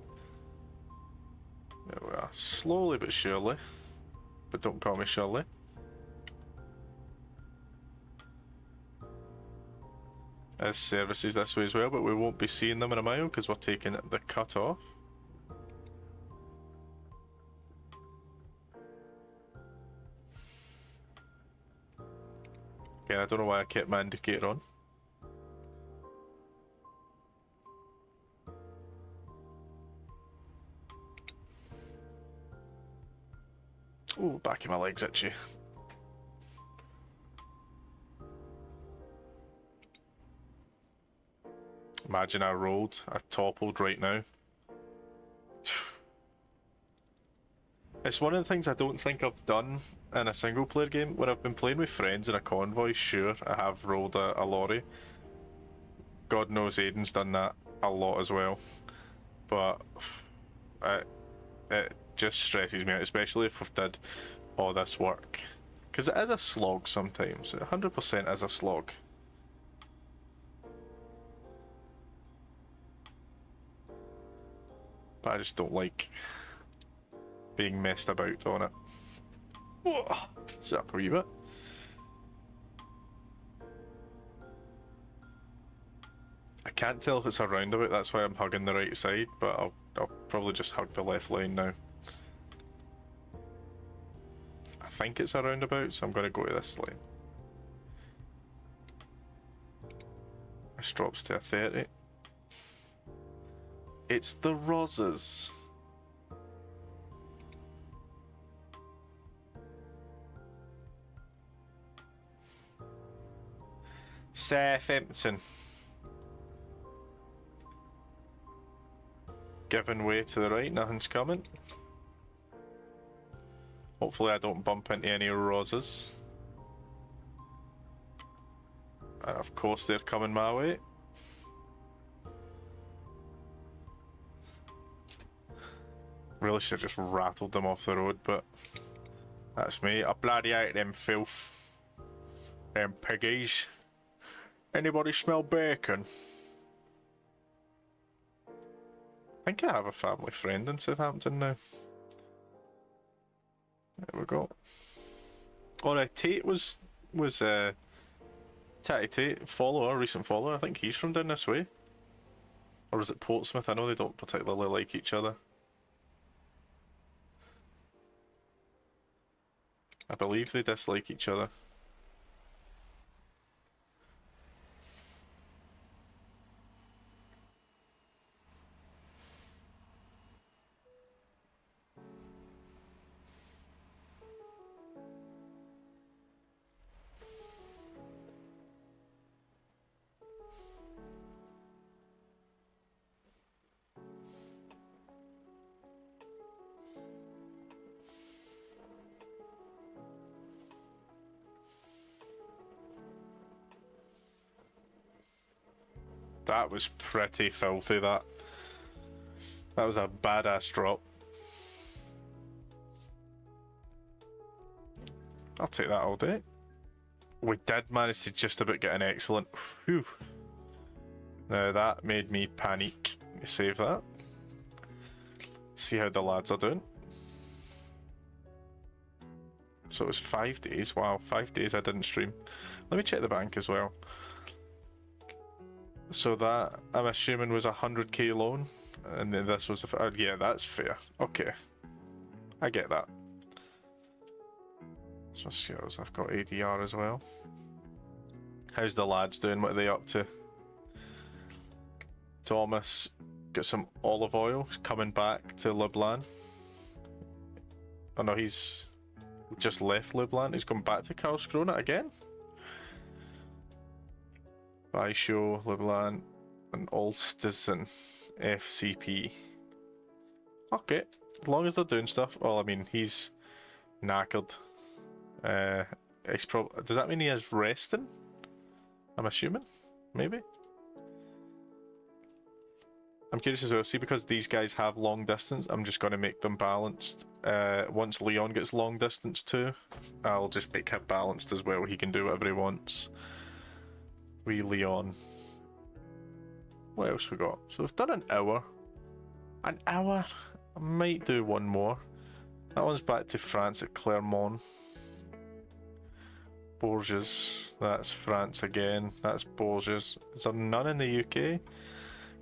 we are. Slowly but surely. But don't call me Shirley. There's services this way as well, but we won't be seeing them in a mile because we're taking the cut off. Again, I don't know why I kept my indicator on. Ooh, back of my legs itchy. Imagine I rolled, I toppled right now. It's one of the things I don't think I've done in a single player game. When I've been playing with friends in a convoy, sure, I have rolled a lorry. God knows Aiden's done that a lot as well. But it just stresses me out, especially if we've did all this work. Because it is a slog sometimes. 100% is a slog. But I just don't like being messed about on it. Sit up a wee bit. I can't tell if it's a roundabout, that's why I'm hugging the right side, but I'll probably just hug the left lane now. I think it's a roundabout, so I'm going to go to this lane. This drops to a 30. It's the Roses. Southampton. Giving way to the right, nothing's coming. Hopefully I don't bump into any Roses. And of course they're coming my way. Really should have just rattled them off the road, but that's me. I bloody hate them filth. Them piggies. Anybody smell bacon? I think I have a family friend in Southampton now. There we go. Alright, Tate was Tatty Tate, follower, recent follower. I think he's from down this way. Or is it Portsmouth? I know they don't particularly like each other. I believe they dislike each other. That was pretty filthy, that. That was a badass drop. I'll take that all day. We did manage to just about get an excellent. Whew. Now that made me panic. Save that. See how the lads are doing. So it was 5 days. Wow, 5 days I didn't stream. Let me check the bank as well. So that, I'm assuming, was a 100k loan, and then this was a... yeah, that's fair. Okay. I get that. So skills, I've got ADR as well. How's the lads doing? What are they up to? Thomas got some olive oil. He's coming back to Leblanc. Oh no, he's just left Leblanc. He's gone back to Karlskrona again. Baisho, Leblanc, and Olstesen FCP. Okay, as long as they're doing stuff. Well, I mean, he's knackered. He's probably. Does that mean he is resting? I'm assuming, maybe. I'm curious as well. See, because these guys have long distance, I'm just going to make them balanced. Once Leon gets long distance too, I'll just make him balanced as well. He can do whatever he wants. We Leon. What else we got? So we've done an hour. An hour? I might do one more. That one's back to France at Clermont. Bourges. That's France again. That's Bourges. Is there none in the UK?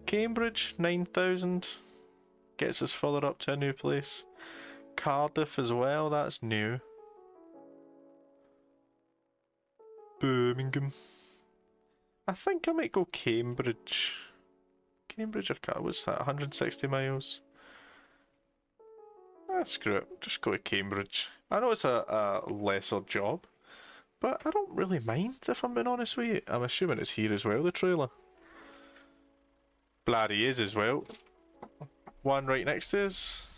Cambridge, 9,000. Gets us further up to a new place. Cardiff as well, that's new. Birmingham. I think I might go Cambridge. Cambridge or Cardiff, what's that, 160 miles? Screw it, just go to Cambridge. I know it's a lesser job, but I don't really mind, if I'm being honest with you. I'm assuming it's here as well, the trailer. Bloody is as well. One right next to us.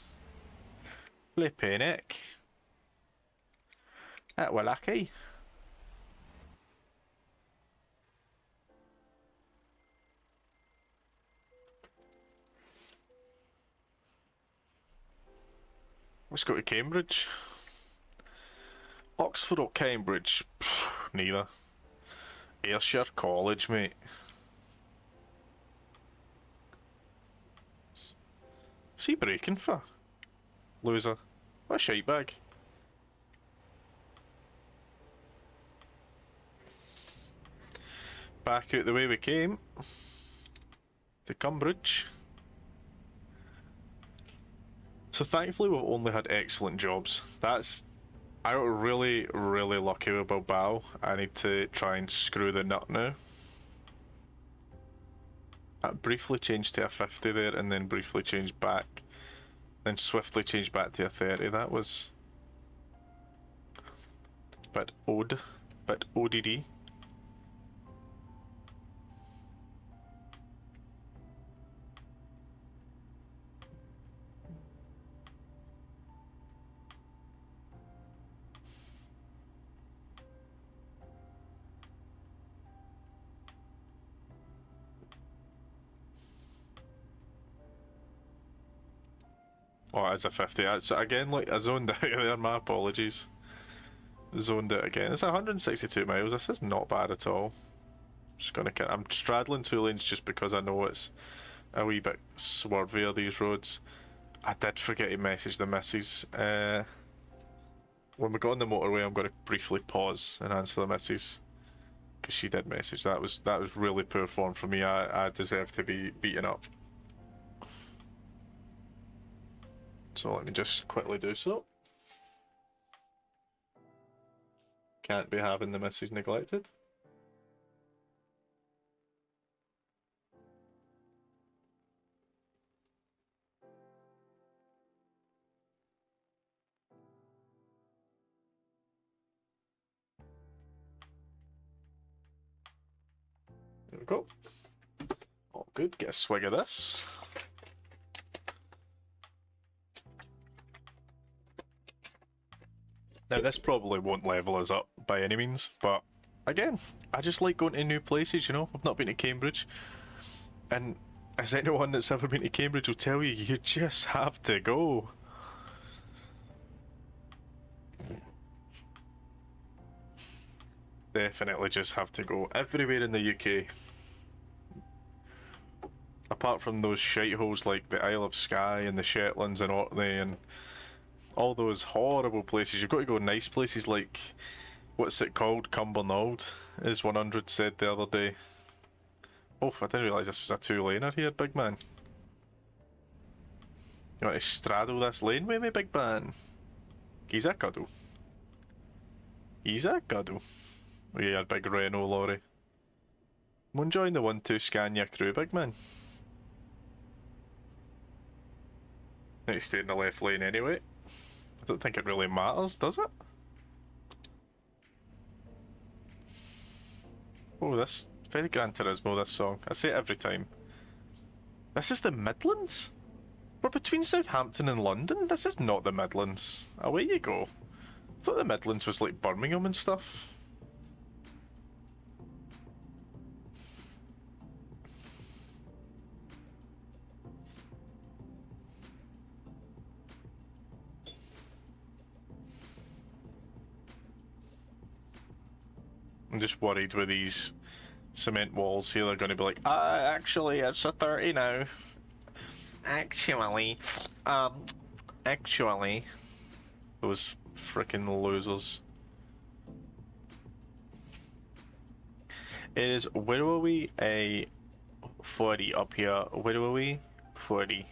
Flippin' heck. That were lucky. Let's go to Cambridge. Oxford or Cambridge? Pff, neither. Ayrshire College, mate. What's he breaking for? Loser. What a shite bag. Back out the way we came. To Cambridge. So thankfully we've only had excellent jobs. I got really, really lucky with Bilbao. I need to try and screw the nut now. I briefly changed to a 50 there and then briefly changed back. Then swiftly changed back to a 30. That was a bit odd. Bit ODD. Oh, it's a 50. So again, like, I zoned out there, my apologies. Zoned out again. It's 162 miles, this is not bad at all. Just gonna I'm straddling two lanes just because I know it's a wee bit swervier, these roads. I did forget to message the missus. When we got on the motorway, I'm gonna briefly pause and answer the missus. Because she did message. That was really poor form for me. I deserve to be beaten up. So let me just quickly do so. Can't be having the message neglected. There we go. All good. Get a swig of this. Now this probably won't level us up by any means, but again, I just like going to new places, you know? I've not been to Cambridge, and as anyone that's ever been to Cambridge will tell you, you just have to go. Definitely just have to go. Everywhere in the UK. Apart from those shiteholes like the Isle of Skye and the Shetlands and Orkney and all those horrible places. You've got to go nice places like, what's it called? Cumbernauld, as 100 said the other day. Oh, I didn't realise this was a two-laner here, big man. You want to straddle this lane with me, big man? He's a cuddle. He's a cuddle. Oh yeah, big Renault lorry. I'm enjoying the 1-2 Scania crew, big man. Need to stay in the left lane anyway. I don't think it really matters, does it? Oh, this very Gran Turismo, this song. I say it every time. This is the Midlands? We're between Southampton and London. This is not the Midlands. Away you go. I thought the Midlands was like Birmingham and stuff. I'm just worried with these cement walls here. They're going to be like, actually, it's a 30 now. Actually, those freaking losers. It is, where were we? A 40 up here. Where were we? 40.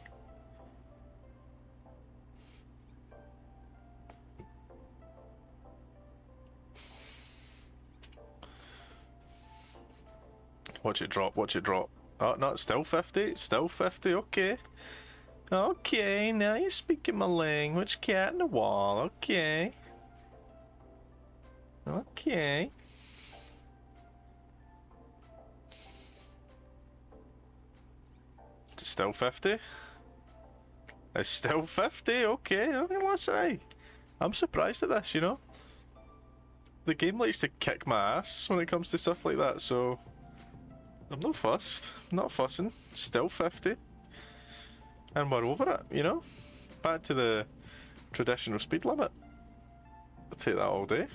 Watch it drop, watch it drop. Oh, no, it's still 50, still 50, okay. Okay, now you're speaking my language, cat in the wall, okay. Okay. It's still 50? It's still 50, okay, I mean, what's right? I'm surprised at this, you know? The game likes to kick my ass when it comes to stuff like that, so... I'm not fussed. Not fussing. Still 50. And we're over it, you know? Back to the traditional speed limit. I'll take that all day.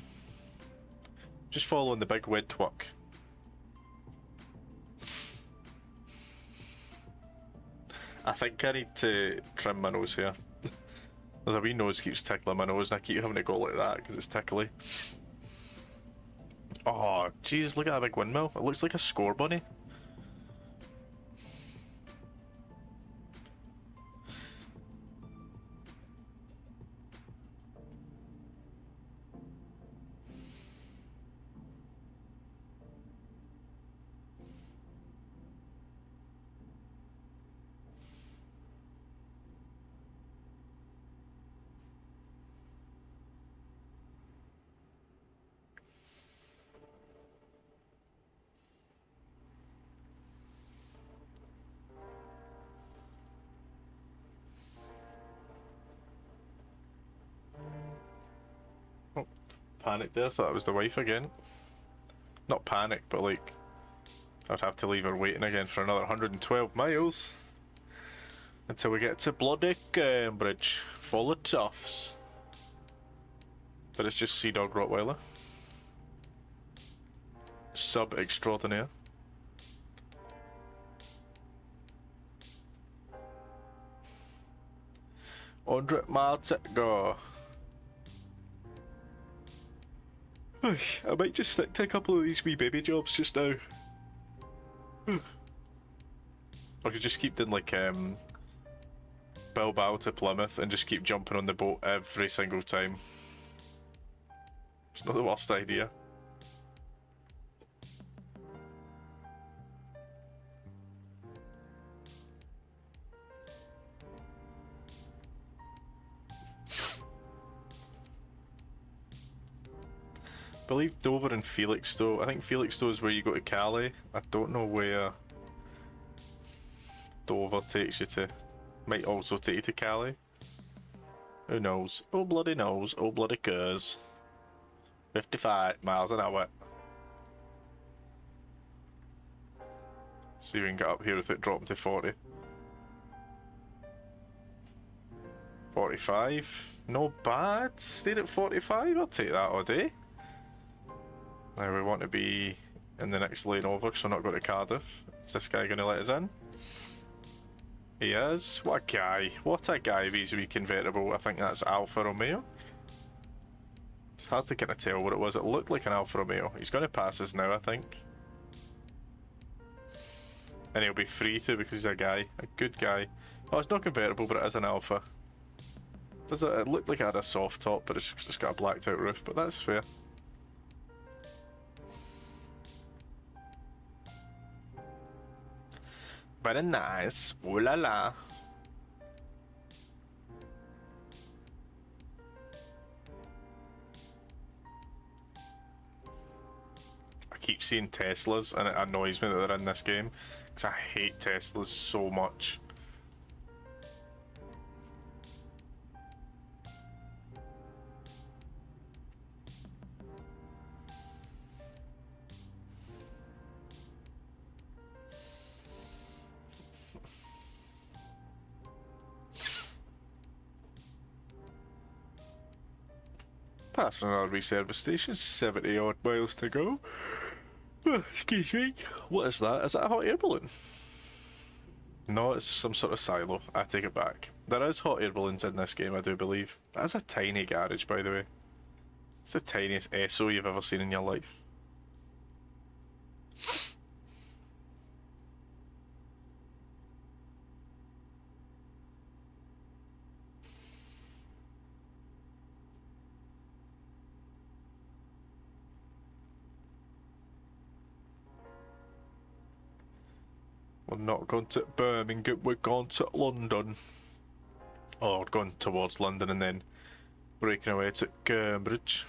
Just following the big wed twerk. I think I need to trim my nose here. There's a wee nose keeps tickling my nose and I keep having to go like that because it's tickly. Oh, jeez, look at that big windmill. It looks like a score bunny. Panic there, thought it was the wife again. Not panic, but like, I'd have to leave her waiting again for another 112 miles. Until we get to bloody Cambridge, full of toughs. But it's just Sea Dog Rottweiler. Sub extraordinaire. $100 miles to go. I might just stick to a couple of these wee baby jobs just now. I could just keep doing like Bilbao to Plymouth and just keep jumping on the boat every single time. It's not the worst idea. I believe Dover and Felixstowe. I think Felixstowe is where you go to Calais. I don't know where Dover takes you to. Might also take you to Calais. Who knows? Oh bloody knows. Oh bloody cares. 55 miles an hour. See if we can get up here with it dropping to 40. 45. No bad. Stayed at 45. I'll take that all day. Now we want to be in the next lane over, so we're not going to Cardiff. Is this guy going to let us in? He is. What a guy. What a guy if he's a wee convertible. I think that's Alfa Romeo. It's hard to kind of tell what it was. It looked like an Alfa Romeo. He's going to pass us now, I think. And he'll be free too because he's a guy. A good guy. Oh, it's not convertible, but it is an Alfa. It looked like it had a soft top, but it's just got a blacked out roof, but that's fair. Very nice. Ooh la la. I keep seeing Teslas and it annoys me that they're in this game because I hate Teslas so much. Passing another service station, 70 odd miles to go. Excuse me. What is that? Is that a hot air balloon? No, it's some sort of silo. I take it back. There is hot air balloons in this game, I do believe. That's a tiny garage, by the way. It's the tiniest SO you've ever seen in your life. We're not going to Birmingham, we're going to London. Oh, we're going towards London and then breaking away to Cambridge.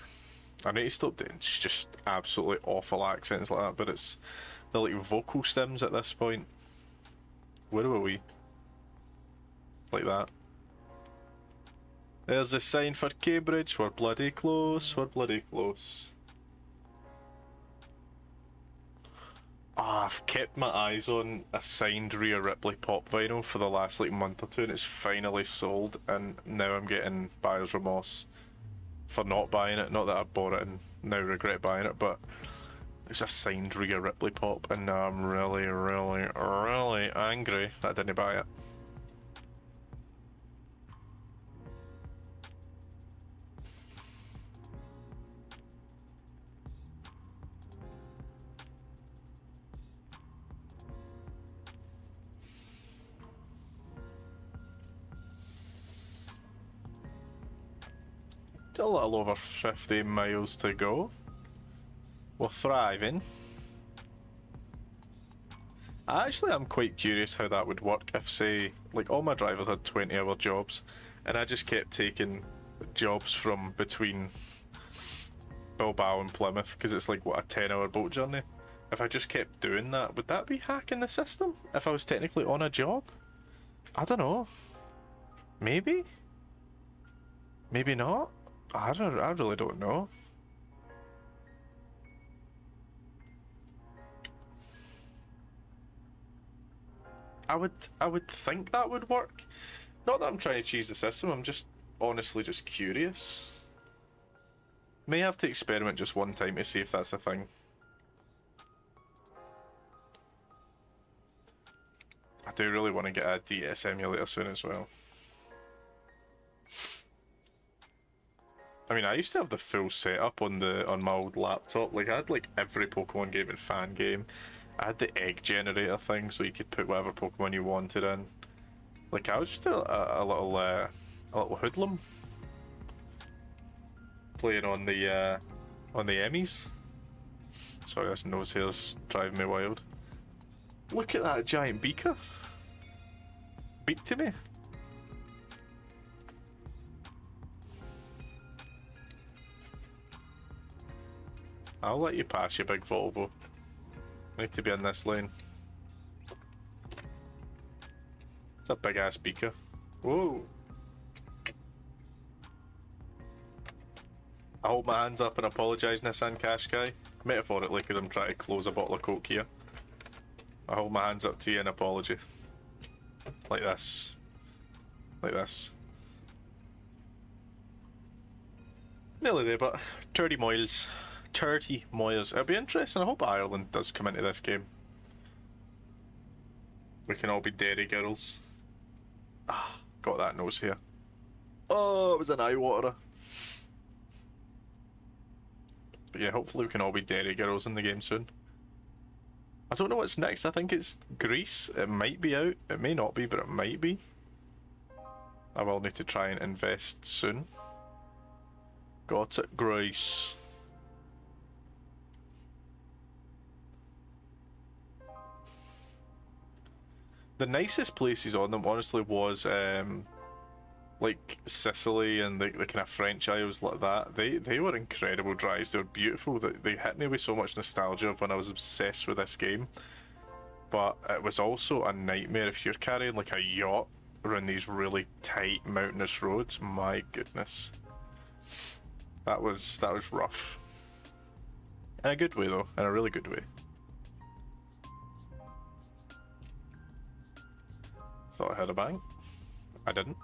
I need to stop doing just absolutely awful accents like that, but it's the like vocal stems at this point. Where were we? Like that. There's the sign for Cambridge. We're bloody close. We're bloody close. I've kept my eyes on a signed Rhea Ripley pop vinyl for the last like month or two, and it's finally sold, and now I'm getting buyer's remorse for not buying it. Not that I bought it and now regret buying it, but it's a signed Rhea Ripley pop, and now I'm really, really, really angry that I didn't buy it. A little over 50 miles to go. We're thriving. Actually, I'm quite curious how that would work if, say, like all my drivers had 20-hour jobs, and I just kept taking jobs from between Bilbao and Plymouth, because it's like, what, a 10-hour boat journey? If I just kept doing that, would that be hacking the system? If I was technically on a job? I don't know. Maybe? Maybe not? I really don't know. I would think that would work. Not that I'm trying to cheese the system, I'm just honestly just curious. May have to experiment just one time to see if that's a thing. I do really want to get a DS emulator soon as well. I mean, I used to have the full setup on my old laptop. Like, I had like every Pokemon game and fan game. I had the egg generator thing, so you could put whatever Pokemon you wanted in. Like, I was just a little hoodlum playing on the Emmys. Sorry, this nose hair's driving me wild. Look at that giant beaker. Beak to me. I'll let you pass, you big Volvo. I need to be in this lane. It's a big ass beaker. Whoa! I hold my hands up and apologise, Nissan Qashqai. Metaphorically, because I'm trying to close a bottle of Coke here. I hold my hands up to you in apology. Like this. Like this. Nearly there, but 30 miles. 30 miles. It'll be interesting. I hope Ireland does come into this game. We can all be dairy girls. Ah, got that nose here. Oh, it was an eye waterer. But yeah, hopefully we can all be dairy girls in the game soon. I don't know what's next. I think it's Greece. It might be out. It may not be, but it might be. I will need to try and invest soon. Got it, Greece. The nicest places on them, honestly, was like Sicily and the kind of French Isles like that. They were incredible drives. They were beautiful. They hit me with so much nostalgia of when I was obsessed with this game. But it was also a nightmare if you're carrying like a yacht around these really tight mountainous roads. My goodness, that was rough. In a good way though, in a really good way. Thought I had a bang. I didn't.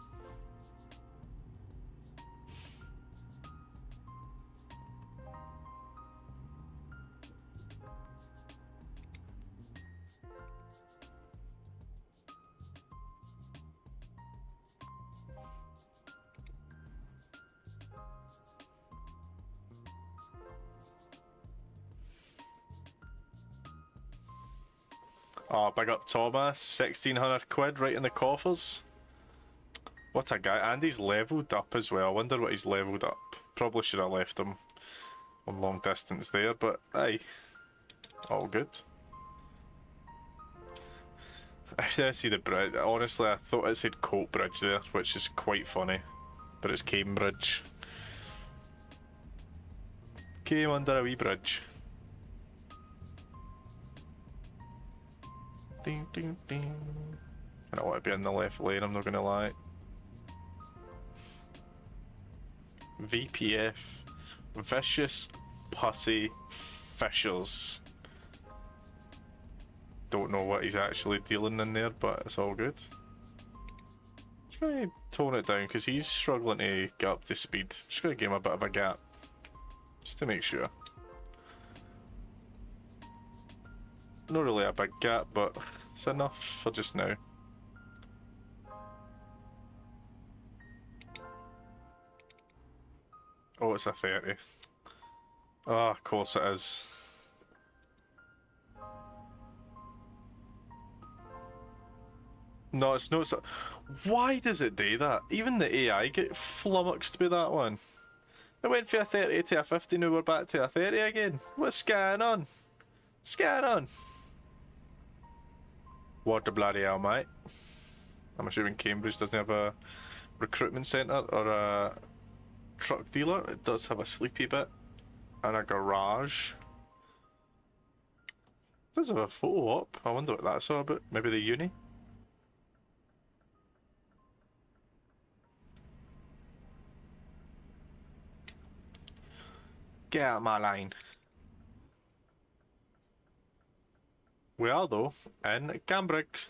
Oh, big up Thomas, 1600 quid right in the coffers. What a guy, and he's leveled up as well. I wonder what he's leveled up. Probably should have left him on long distance there, but aye, all good. I see the bridge. Honestly, I thought it said Coat Bridge there, which is quite funny, but it's Cambridge. Came under a wee bridge. Ding, ding, ding. I don't want to be in the left lane, I'm not gonna lie. VPF. Vicious Pussy Fishers. Don't know what he's actually dealing in there, but it's all good. Just gonna tone it down because he's struggling to get up to speed. Just gonna give him a bit of a gap. Just to make sure. Not really a big gap, but it's enough for just now. Oh, it's a 30. Ah, of course it is. No, it's not. Why does it do that? Even the AI get flummoxed by that one. It went from a 30 to a 50, now we're back to a 30 again. What's going on? What's going on? What the bloody hell, mate? I'm assuming Cambridge doesn't have a recruitment centre or a truck dealer. It does have a sleepy bit and a garage. It does have a photo op. I wonder what that's all about. Maybe the uni? Get out of my line. We are though in Cambridge.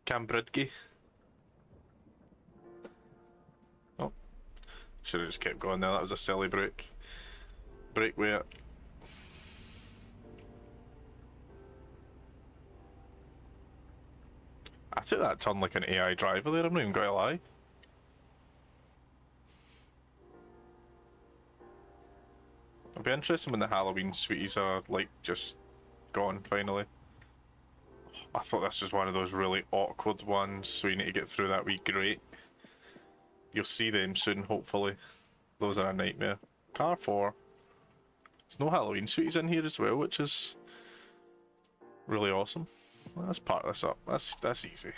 Cambridge. Oh, should have just kept going there. That was a silly break. Break where? I took that turn like an AI driver there. I'm not even gonna lie. It'll be interesting when the Halloween sweeties are like just gone finally. I thought this was one of those really awkward ones, so you need to get through that wee grate. You'll see them soon, hopefully. Those are a nightmare. Car 4. There's no Halloween sweeties in here as well, which is really awesome. Let's part this up. That's easy.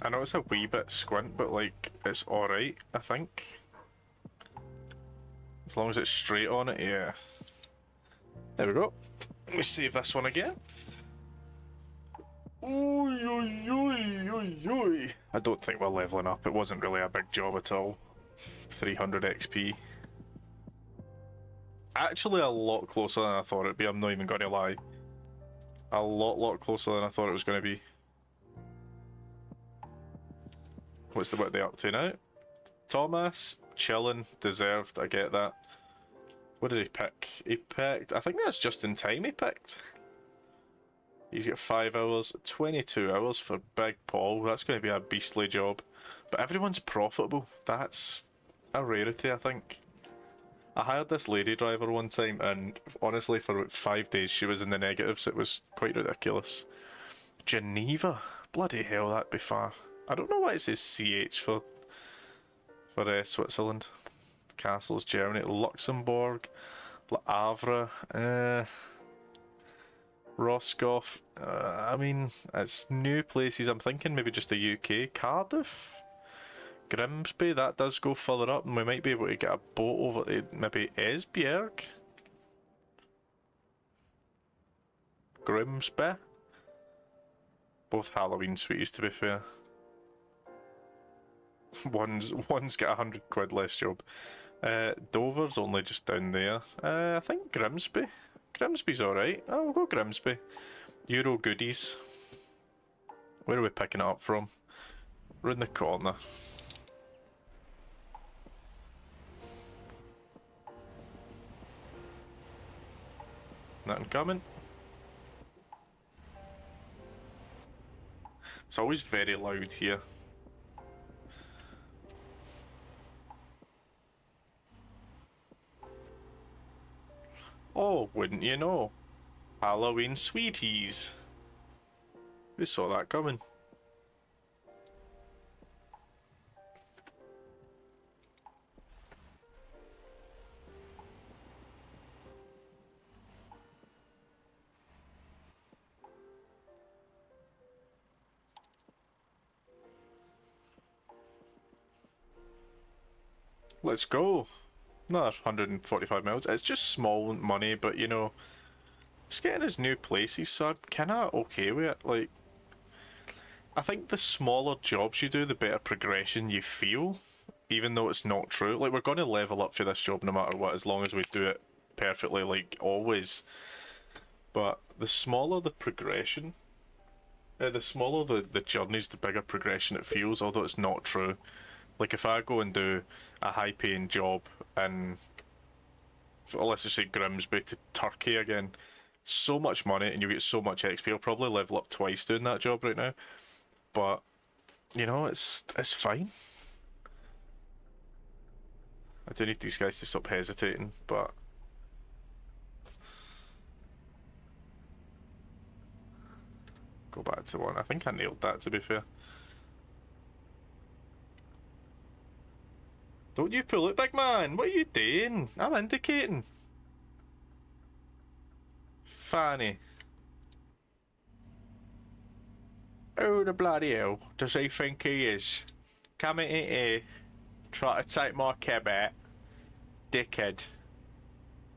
I know it's a wee bit squint, but like, it's alright, I think. As long as it's straight on it, yeah. There we go. Let me save this one again. Oy, oy, oy, oy, oy. I don't think we're leveling up. It wasn't really a big job at all. 300 XP. Actually, a lot closer than I thought it'd be. I'm not even going to lie. A lot closer than I thought it was going to be. What they up to now? Thomas, chilling, deserved, I get that. What did he pick? He picked, I think that's just in time he picked. He's got 5 hours, 22 hours for Big Paul. That's going to be a beastly job. But everyone's profitable. That's a rarity, I think. I hired this lady driver one time, and honestly, for about 5 days she was in the negatives. It was quite ridiculous. Geneva? Bloody hell, that'd be far. I don't know why it says CH for Switzerland. Castles, Germany, Luxembourg, Le Havre, Roscoff. I mean, it's new places. I'm thinking maybe just the UK. Cardiff? Grimsby, that does go further up, and we might be able to get a boat over to maybe Esbjerg? Grimsby? Both Halloween sweeties, to be fair. One's got 100 quid less job. Dover's only just down there. I think Grimsby. Grimsby's alright. Oh, we'll go Grimsby. Euro goodies. Where are we picking it up from? Round the corner. Nothing coming. It's always very loud here. Oh, wouldn't you know? Halloween sweeties. Who saw that coming? Let's go. Another 145 miles. It's just small money, but you know, just getting his new places, so I'm kinda okay with it. Like, I think the smaller jobs you do, the better progression you feel, even though it's not true. Like, we're going to level up for this job no matter what, as long as we do it perfectly, like always. But the smaller the progression, the smaller the journeys, the bigger progression it feels, although it's not true. Like, if I go and do a high paying job in, let's just say Grimsby to Turkey again, so much money and you get so much XP, I'll probably level up twice doing that job right now. But, you know, it's fine. I do need these guys to stop hesitating, but... Go back to one. I think I nailed that, to be fair. Don't you pull it, big man! What are you doing? I'm indicating. Fanny. Who the bloody hell does he think he is? Coming in here, try to take my cab out. Dickhead.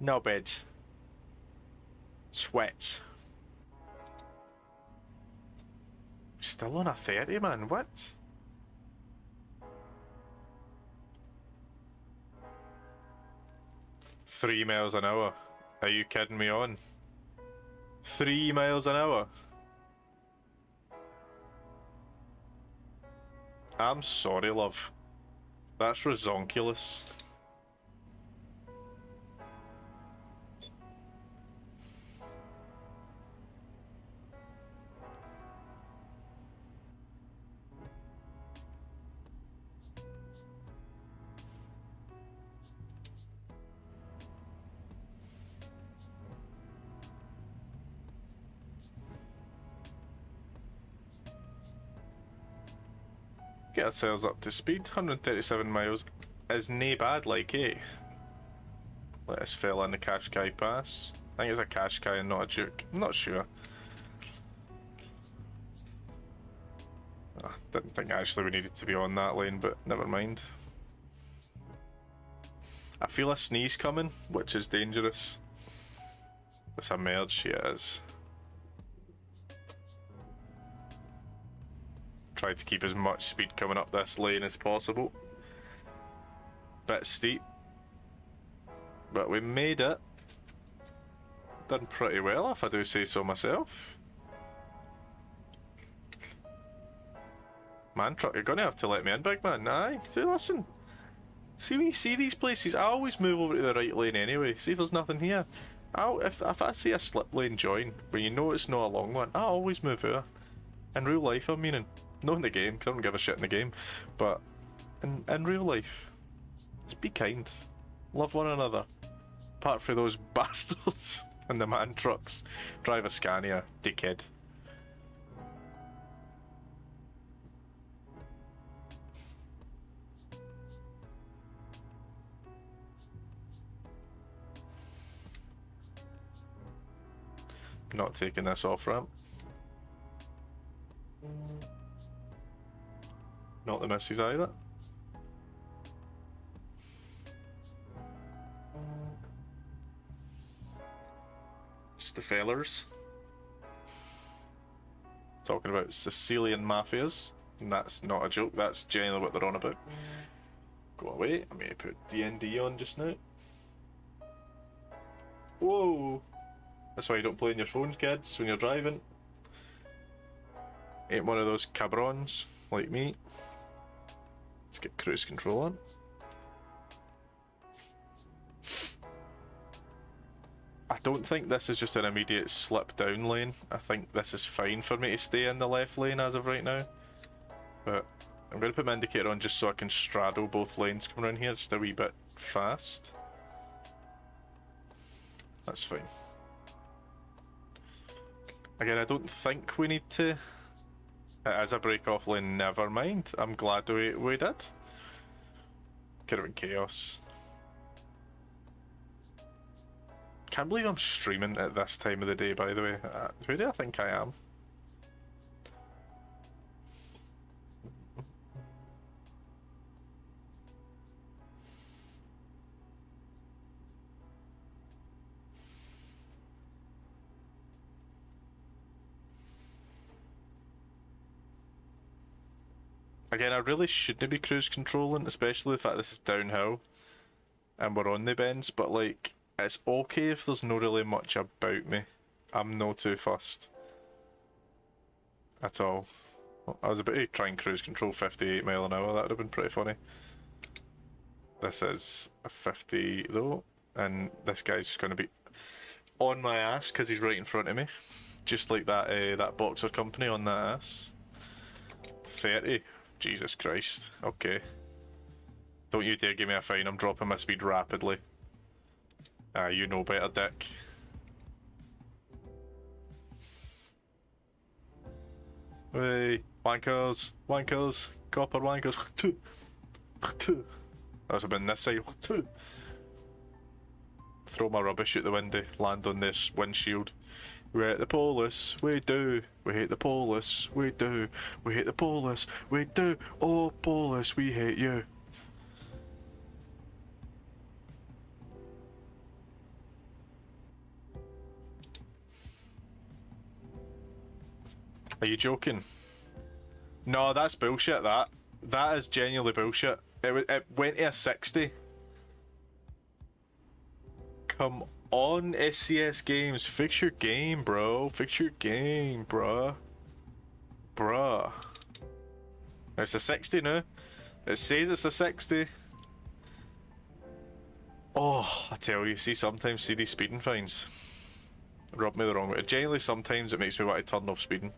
Knobhead. Sweat. Still on a 30, man. What? $3 miles an hour. Are you kidding me on? 3 miles an hour. I'm sorry, love. That's resonkulous. Get ourselves up to speed. 137 miles is nae bad, like, eh? Let us fill in the Qashqai Pass. I think it's a Qashqai and not a Duke. I'm not sure. Didn't think actually we needed to be on that lane, but never mind. I feel a sneeze coming, which is dangerous. It's a merge, yeah, it is. Try to keep as much speed coming up this lane as possible. Bit steep, but we made it. Done pretty well, if I do say so myself. Man truck, you're gonna have to let me in, big man. Aye, so listen. See when you see these places, I always move over to the right lane anyway. See if there's nothing here. If I see a slip lane join, where you know it's not a long one, I always move there. In real life, I'm meaning. Not in the game, because I don't give a shit in the game. But in real life, just be kind. Love one another. Apart from those bastards in the man trucks. Drive a Scania, dickhead. Not taking this off ramp. Not the misses either. Just the fellers. Talking about Sicilian mafias. And that's not a joke, that's genuinely what they're on about. Go away, I'm going to put DND on just now. Whoa! That's why you don't play on your phones, kids, when you're driving. Ain't one of those cabrons like me. Let's get cruise control on. I don't think this is just an immediate slip down lane. I think this is fine for me to stay in the left lane as of right now. But I'm going to put my indicator on just so I can straddle both lanes coming around here just a wee bit fast. That's fine. Again, I don't think we need to. It is a break-off lane, never mind. I'm glad we did. Could have been chaos. Can't believe I'm streaming at this time of the day, by the way. Who do I think I am? Again, I really shouldn't be cruise controlling, especially the fact this is downhill and we're on the bends, but like, it's okay if there's no really much about me. I'm no too fussed. At all. I was about to try and cruise control 58 mile an hour, that would have been pretty funny. This is a 50 though, and this guy's just going to be on my ass because he's right in front of me. Just like that boxer company on that ass. 30. Jesus Christ. Okay. Don't you dare give me a fine, I'm dropping my speed rapidly. Ah, you know better, dick. Hey, wankers, wankers, copper wankers. That was have been this side. Throw my rubbish out the window, land on this windshield. We hate the police, we do. We hate the police, we do. We hate the police, we do. Oh, police, we hate you. Are you joking? No, that's bullshit, that. That is genuinely bullshit. It went to a 60. Come on, SCS Games. Fix your game, bro. Fix your game, bruh. Bruh. It's a 60 now. It says it's a 60. Oh, I tell you, see, sometimes see these speeding fines rub me the wrong way. Genuinely, sometimes it makes me want to turn off speeding.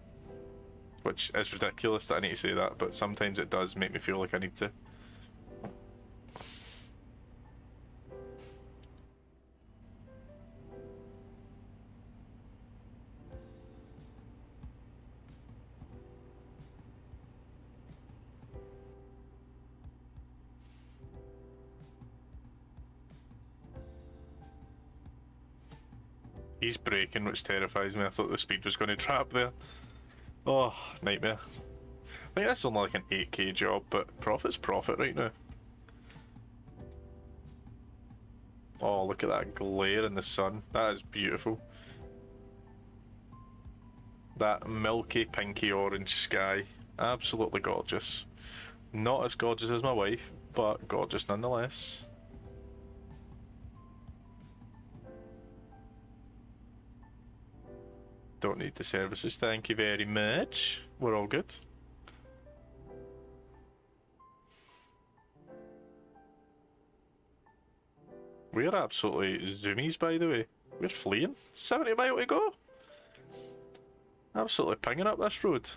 Which is ridiculous that I need to say that, but sometimes it does make me feel like I need to. He's braking, which terrifies me. I thought the speed was going to trap there. Oh, nightmare. I think that's only like an 8k job, but profit's profit right now. Oh, look at that glare in the sun. That is beautiful. That milky, pinky orange sky. Absolutely gorgeous. Not as gorgeous as my wife, but gorgeous nonetheless. Don't need the services, thank you very much. We're all good. We're absolutely zoomies, by the way. We're fleeing. 70 mile to go. Absolutely pinging up this road.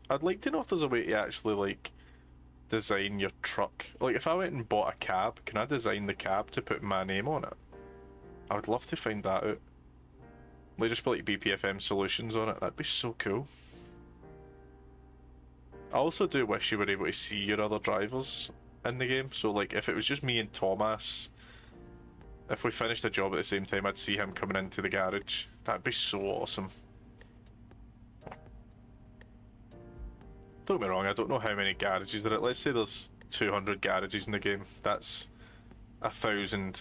I'd like to know if there's a way to actually, like, design your truck. Like, if I went and bought a cab, can I design the cab to put my name on it? I would love to find that out. Like, just put like BPFM solutions on it. That'd be so cool. I also do wish you were able to see your other drivers in the game. So, like, if it was just me and Thomas, if we finished a job at the same time, I'd see him coming into the garage. That'd be so awesome. Don't get me wrong, I don't know how many garages there are. Let's say there's 200 garages in the game. That's 1,000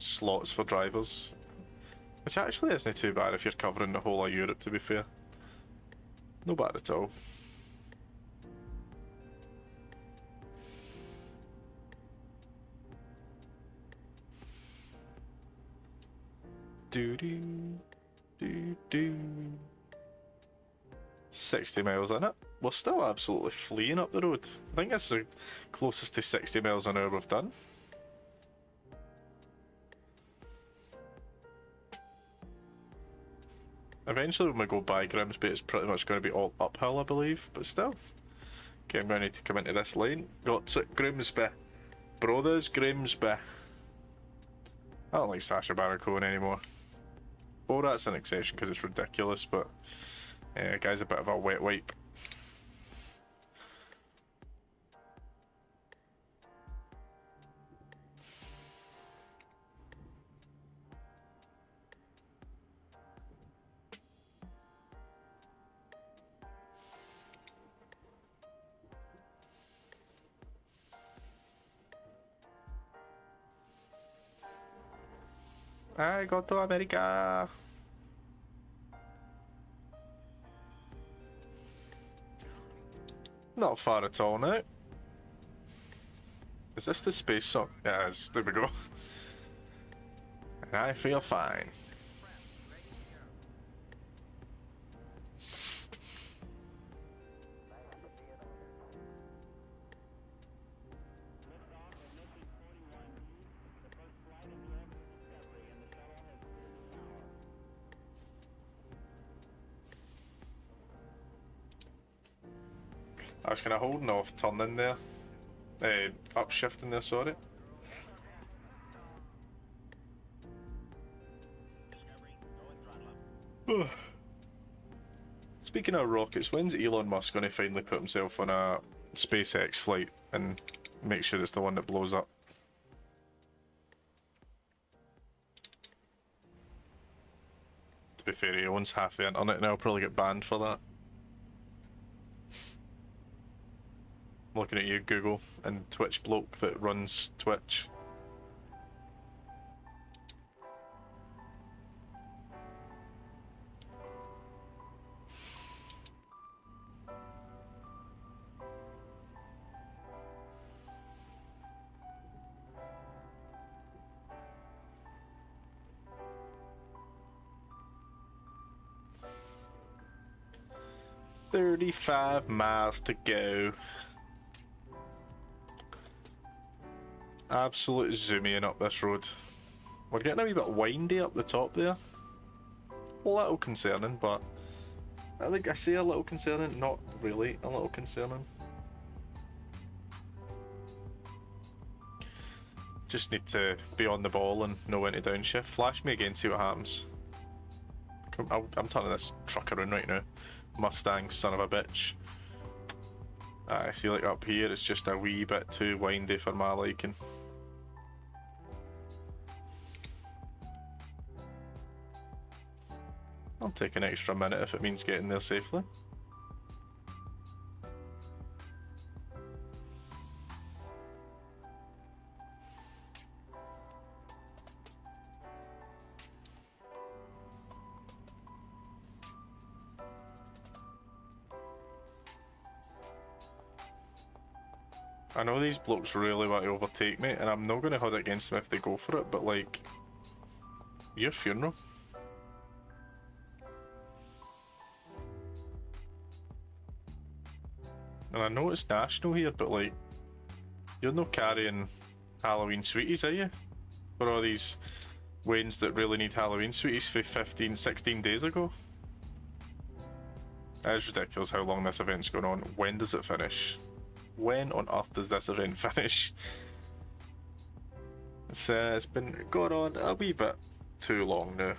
slots for drivers. Which actually isn't too bad if you're covering the whole of Europe, to be fair. No bad at all. Doo-doo. Do. 60 miles in it. We're still absolutely fleeing up the road. I think that's the closest to 60 miles an hour we've done. Eventually when we go by Grimsby it's pretty much going to be all uphill I believe, but still. Okay, I'm going to need to come into this lane. Got it, Grimsby. Brothers, Grimsby. I don't like Sacha Baron Cohen anymore. Oh, that's an exception because it's ridiculous, but guy's a bit of a wet wipe. I got to America. Not far at all now. Is this the space song? Yes, there we go. And I feel fine. I was kind of holding off turning there. Upshifting there, sorry. Speaking of rockets, when's Elon Musk going to finally put himself on a SpaceX flight and make sure it's the one that blows up? To be fair, he owns half the internet and I'll probably get banned for that. Looking at you, Google, and Twitch bloke that runs Twitch. "35 miles to go." Absolute zooming up this road. We're getting a wee bit windy up the top there. A little concerning, but I think I say a little concerning, not really a little concerning. Just need to be on the ball and know when to downshift. Flash me again, see what happens. I'm turning this truck around right now. Mustang, son of a bitch. I see, like up here, it's just a wee bit too windy for my liking. I'll take an extra minute if it means getting there safely. I know these blokes really want to overtake me, and I'm not going to hold it against them if they go for it, but like, your funeral. And I know it's national here, but like, you're not carrying Halloween sweeties, are you? For all these Waynes that really need Halloween sweeties for 15, 16 days ago? It is ridiculous how long this event's going on. When does it finish? When on earth does this event finish? It's been going on a wee bit too long now.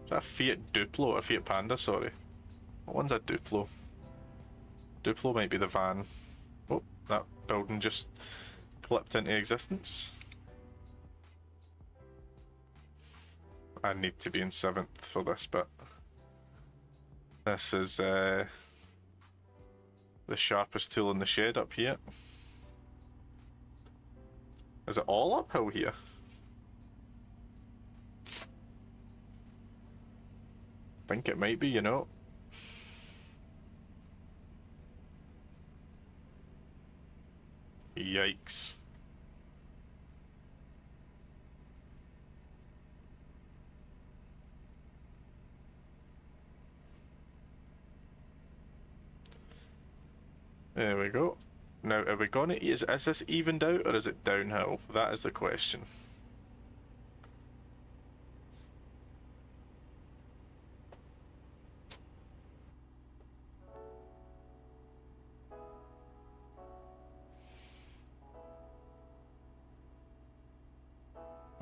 Is that a Fiat Duplo or a Fiat Panda, sorry? What one's a Duplo? Duplo might be the van. Oh, that building just clipped into existence. I need to be in 7th for this bit. This is the sharpest tool in the shed up here. Is it all uphill here? I think it might be, you know. Yikes. There we go. Now, are we gonna... Is this evened out or is it downhill? That is the question.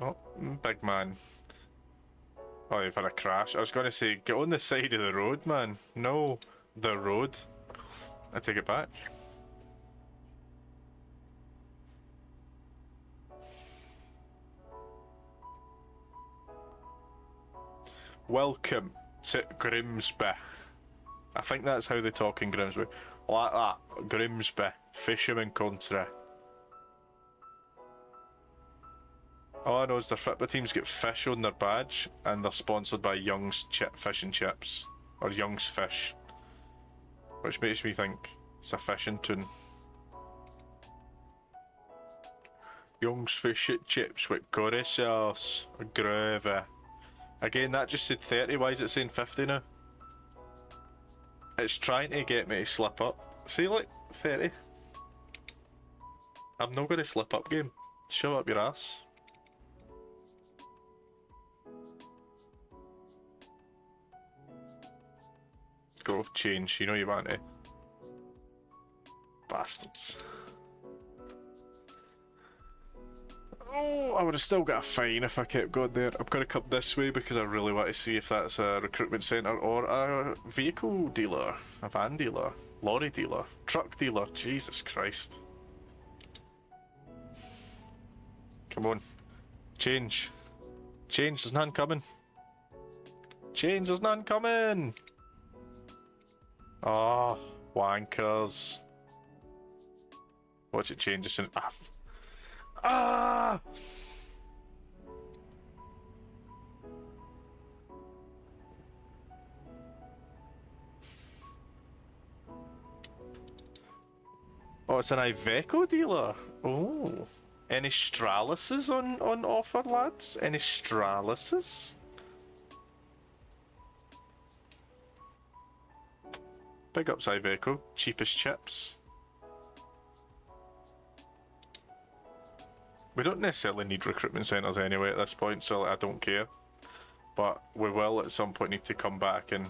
Oh, big man. Oh, you've had a crash. I was gonna say, get on the side of the road, man. No, the road. I take it back. Welcome to Grimsby. I think that's how they talk in Grimsby. Like that, Grimsby, fisherman country. All I know is their football teams get fish on their badge, and they're sponsored by Young's Fish and Chips, or Young's Fish, which makes me think it's a fishing tune. Young's Fish and Chips with curry sauce, gravy. Again, that just said 30. Why is it saying 50 now? It's trying to get me to slip up. See, like 30. I'm not going to slip up, game. Shove up your ass. Go, change. You know you want to. Bastards. Oh, I would have still got a fine if I kept going there. I'm going to come this way because I really want to see if that's a recruitment centre or a vehicle dealer, a van dealer, lorry dealer, truck dealer. Jesus Christ. Come on. Change. Change, there's none coming. Change, there's none coming. Oh, wankers. Watch it change as soon as... Ah! Oh, it's an Iveco dealer. Oh. Any Stralises on offer, lads? Any Stralises? Big ups Iveco. Cheapest chips. We don't necessarily need recruitment centres anyway at this point, so I don't care. But we will at some point need to come back and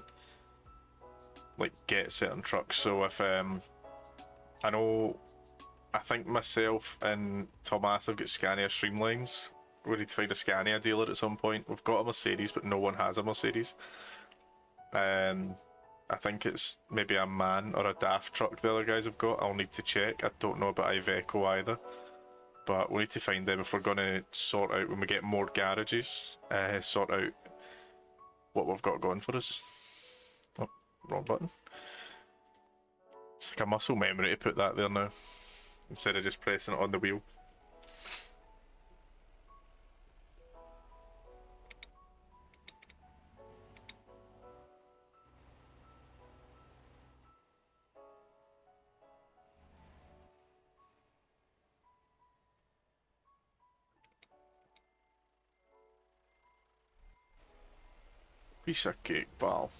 like get certain trucks. So if I know, I think myself and Thomas have got Scania Streamlines. We need to find a Scania dealer at some point. We've got a Mercedes, but no one has a Mercedes. I think it's maybe a MAN or a DAF truck the other guys have got. I'll need to check. I don't know about Iveco either. But we need to find them if we're going to sort out, when we get more garages, sort out what we've got going for us. Oh, wrong button. It's like a muscle memory to put that there now, instead of just pressing it on the wheel. Piece of cake, pal.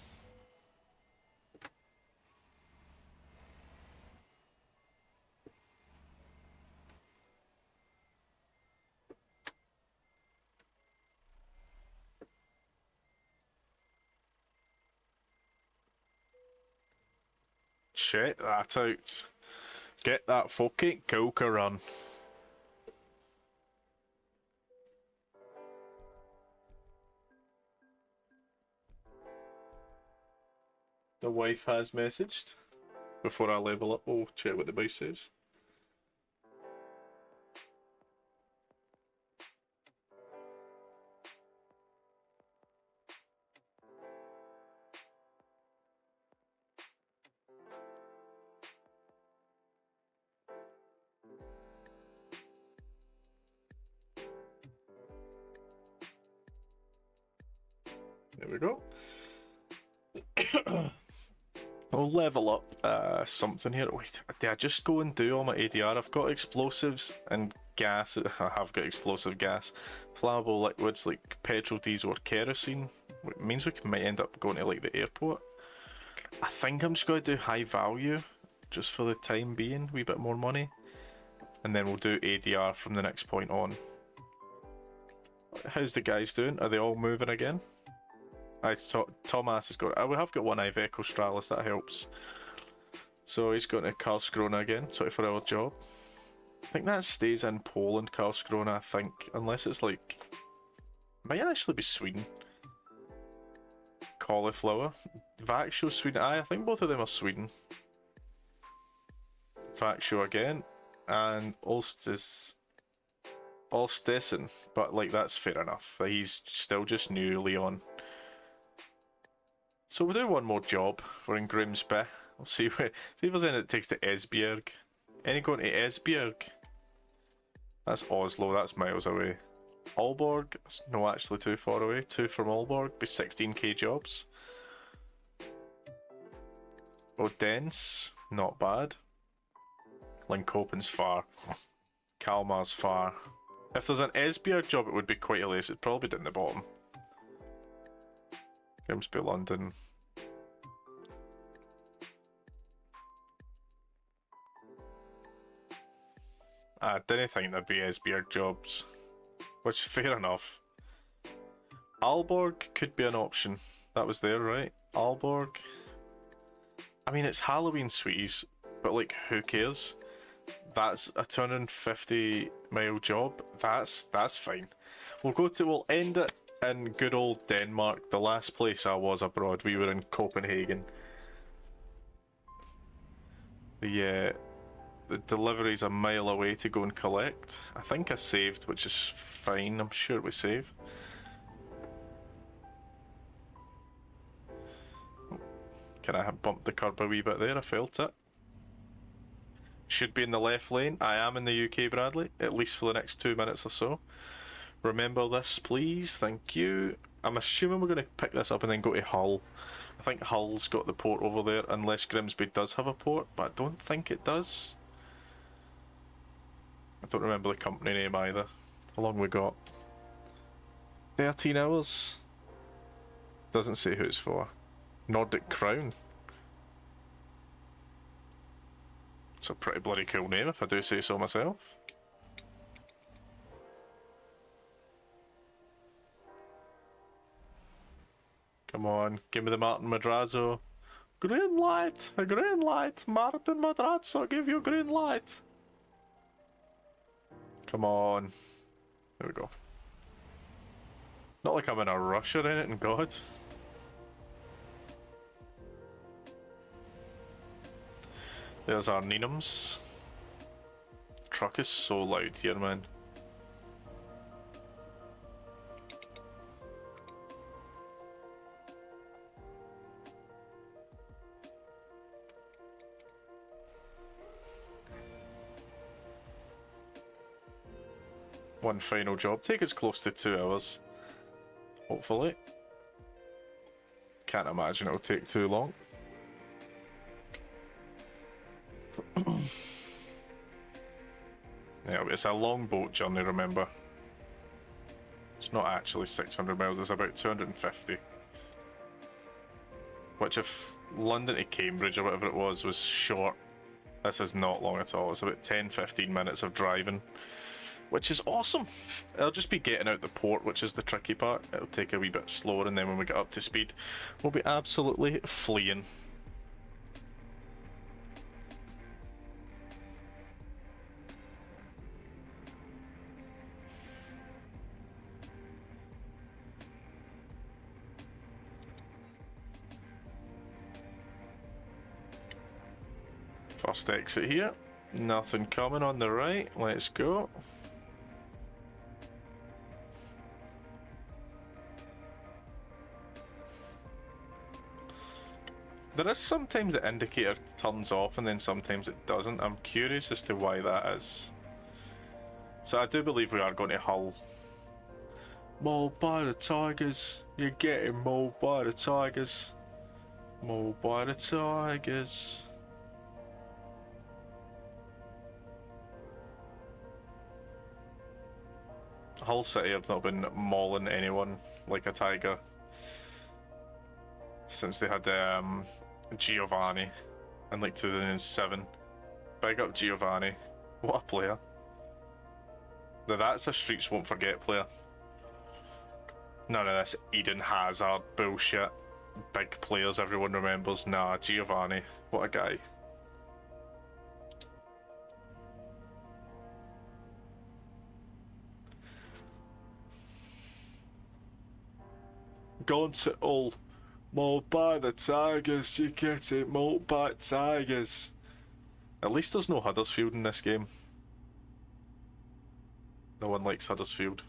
Check that out. Get that fucking coca run. The wife has messaged. Before I level up, we'll check what the mouse says. There we go. We'll level up something here. Wait, did I just go and do all my ADR? I've got explosives and gas. I have got explosive gas. Flammable liquids like petrol, diesel, or kerosene. It means we might end up going to like the airport. I think I'm just going to do high value, just for the time being, a wee bit more money. And then we'll do ADR from the next point on. How's the guys doing? Are they all moving again? Thomas has got. We have got one Iveco Stralis, that helps. So he's going to Karlskrona again, 24-hour job. I think that stays in Poland, Karlskrona, I think. Unless it's like. Might actually be Sweden. Cauliflower. Vaxio, Sweden. I think both of them are Sweden. Vaxio again. And Olstesen. But like, that's fair enough. He's still just newly on. So we'll do one more job. We're in Grimsby. We'll see if there's any that takes to Esbjerg. Any going to Esbjerg? That's Oslo, that's miles away. Aalborg, that's no actually too far away. 2 from Aalborg, be 16k jobs. Odense, not bad. Linköping's far. Kalmar's far. If there's an Esbjerg job, it would be quite hilarious. It'd probably be down the bottom. Grimsby, London. I didn't think there'd be Esbjerg jobs, which fair enough. Aalborg could be an option. That was there, right? Aalborg. I mean, it's Halloween sweeties, but like, who cares? That's a 250-mile job. That's fine. We'll end it in good old Denmark, the last place I was abroad. We were in Copenhagen. The delivery's a mile away to go and collect. I think I saved, which is fine. I'm sure we save. Can I bump the curb a wee bit there? I felt it. Should be in the left lane. I am in the UK, Bradley, at least for the next 2 minutes or so. Remember this, please. Thank you. I'm assuming we're going to pick this up and then go to Hull. I think Hull's got the port over there, unless Grimsby does have a port, but I don't think it does. I don't remember the company name either. How long we got? 13 hours. Doesn't say who it's for. Nordic Crown. It's a pretty bloody cool name, if I do say so myself. Come on, give me the Martin Madrazo. Green light! A green light! Martin Madrazo, give you green light! Come on. There we go. Not like I'm in a rush or anything, God. There's our Ninums. Truck is so loud here, man. One final job. Take us close to 2 hours. Hopefully. Can't imagine it'll take too long. Yeah, it's a long boat journey, remember. It's not actually 600 miles, it's about 250. Which, if London to Cambridge or whatever it was short, this is not long at all. It's about 10-15 minutes of driving, which is awesome. It'll just be getting out the port, which is the tricky part. It'll take a wee bit slower, and then when we get up to speed, we'll be absolutely fleeing. First exit here. Nothing coming on the right. Let's go. There is sometimes the indicator turns off and then sometimes it doesn't. I'm curious as to why that is. So I do believe we are going to Hull. Mauled by the Tigers. You're getting mauled by the Tigers. Mobile Tigers. Hull City have not been mauling anyone like a tiger since they had Giovanni in like 2007. Big up Giovanni. What a player. Now that's a Streets Won't Forget player. None of this Eden Hazard bullshit. Big players everyone remembers. Nah, Giovanni. What a guy. Gone to all. Mauled by the Tigers, you get it, mauled by Tigers. At least there's no Huddersfield in this game. No one likes Huddersfield.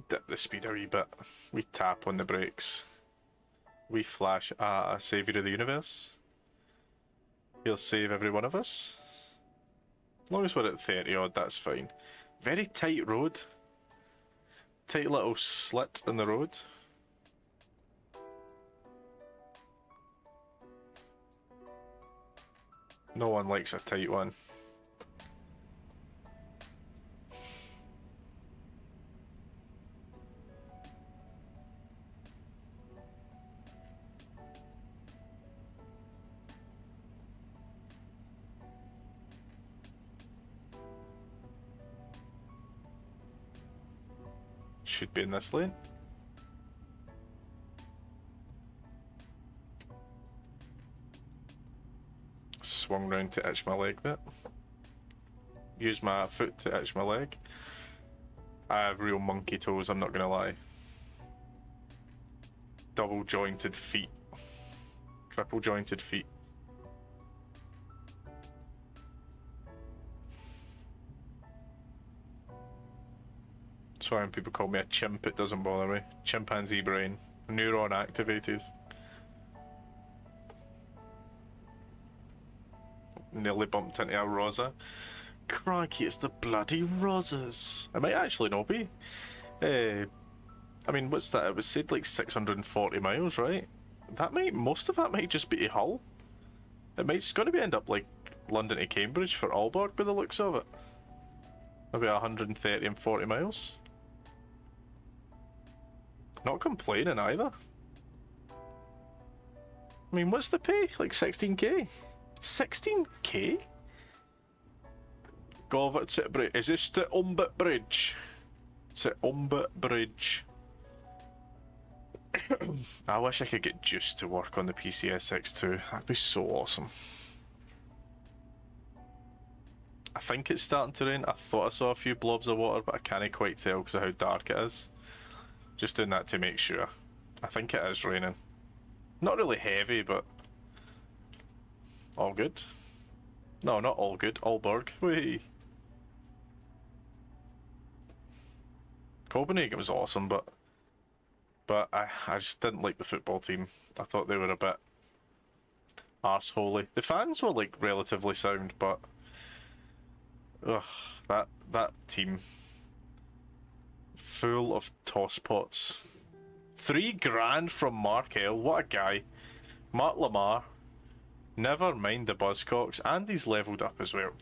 Dip the speed a wee bit. We tap on the brakes. We flash a saviour of the universe. He'll save every one of us. As long as we're at 30 odd, that's fine. Very tight road. Tight little slit in the road. No one likes a tight one. Should be in this lane. Swung round to itch my leg there. Use my foot to itch my leg. I have real monkey toes, I'm not gonna lie. Double jointed feet. Triple jointed feet. That's why when people call me a chimp, it doesn't bother me. Chimpanzee brain. Neuron activated. Nearly bumped into a Rosa. Crikey, it's the bloody Rosas. It might actually not be. I mean, what's that? It was said like 640 miles, right? That might, most of that might just be to Hull. It's going to be end up like London to Cambridge for Aalborg by the looks of it. Maybe 130 and 40 miles. Not complaining either. I mean, what's the pay? Like 16k? 16k? Go to bridge. Is this the Umbit Bridge? It's the Umbit Bridge. I wish I could get Juice to work on the PCSX too. That'd be so awesome. I think it's starting to rain. I thought I saw a few blobs of water, but I can't quite tell because of how dark it is. Just doing that to make sure. I think it is raining. Not really heavy, but all good. No, not all good. Aalborg. Whee! Copenhagen was awesome, but I just didn't like the football team. I thought they were a bit arseholey. The fans were like relatively sound, but ugh, that team full of tosspots. $3,000 from Mark L. What a guy. Mark Lamar. Never mind the Buzzcocks, and he's levelled up as well.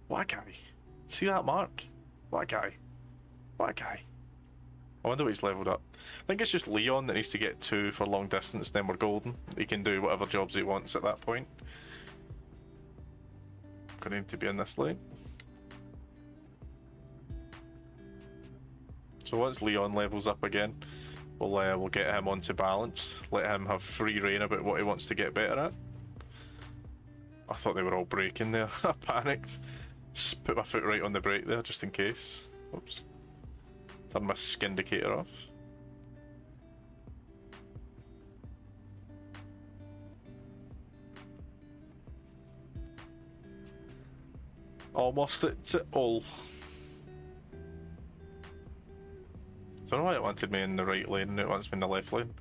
What a guy. See that, Mark? What a guy. What a guy. I wonder what he's levelled up. I think it's just Leon that needs to get 2 for long distance, then we're golden. He can do whatever jobs he wants at that point. Gonna need to be in this lane. So once Leon levels up again, we'll get him onto balance. Let him have free reign about what he wants to get better at. I thought they were all braking there. I panicked. Just put my foot right on the brake there, just in case. Oops. Turn my skin indicator off. Almost at all. Don't know why it wanted me in the right lane and it wants me in the left lane.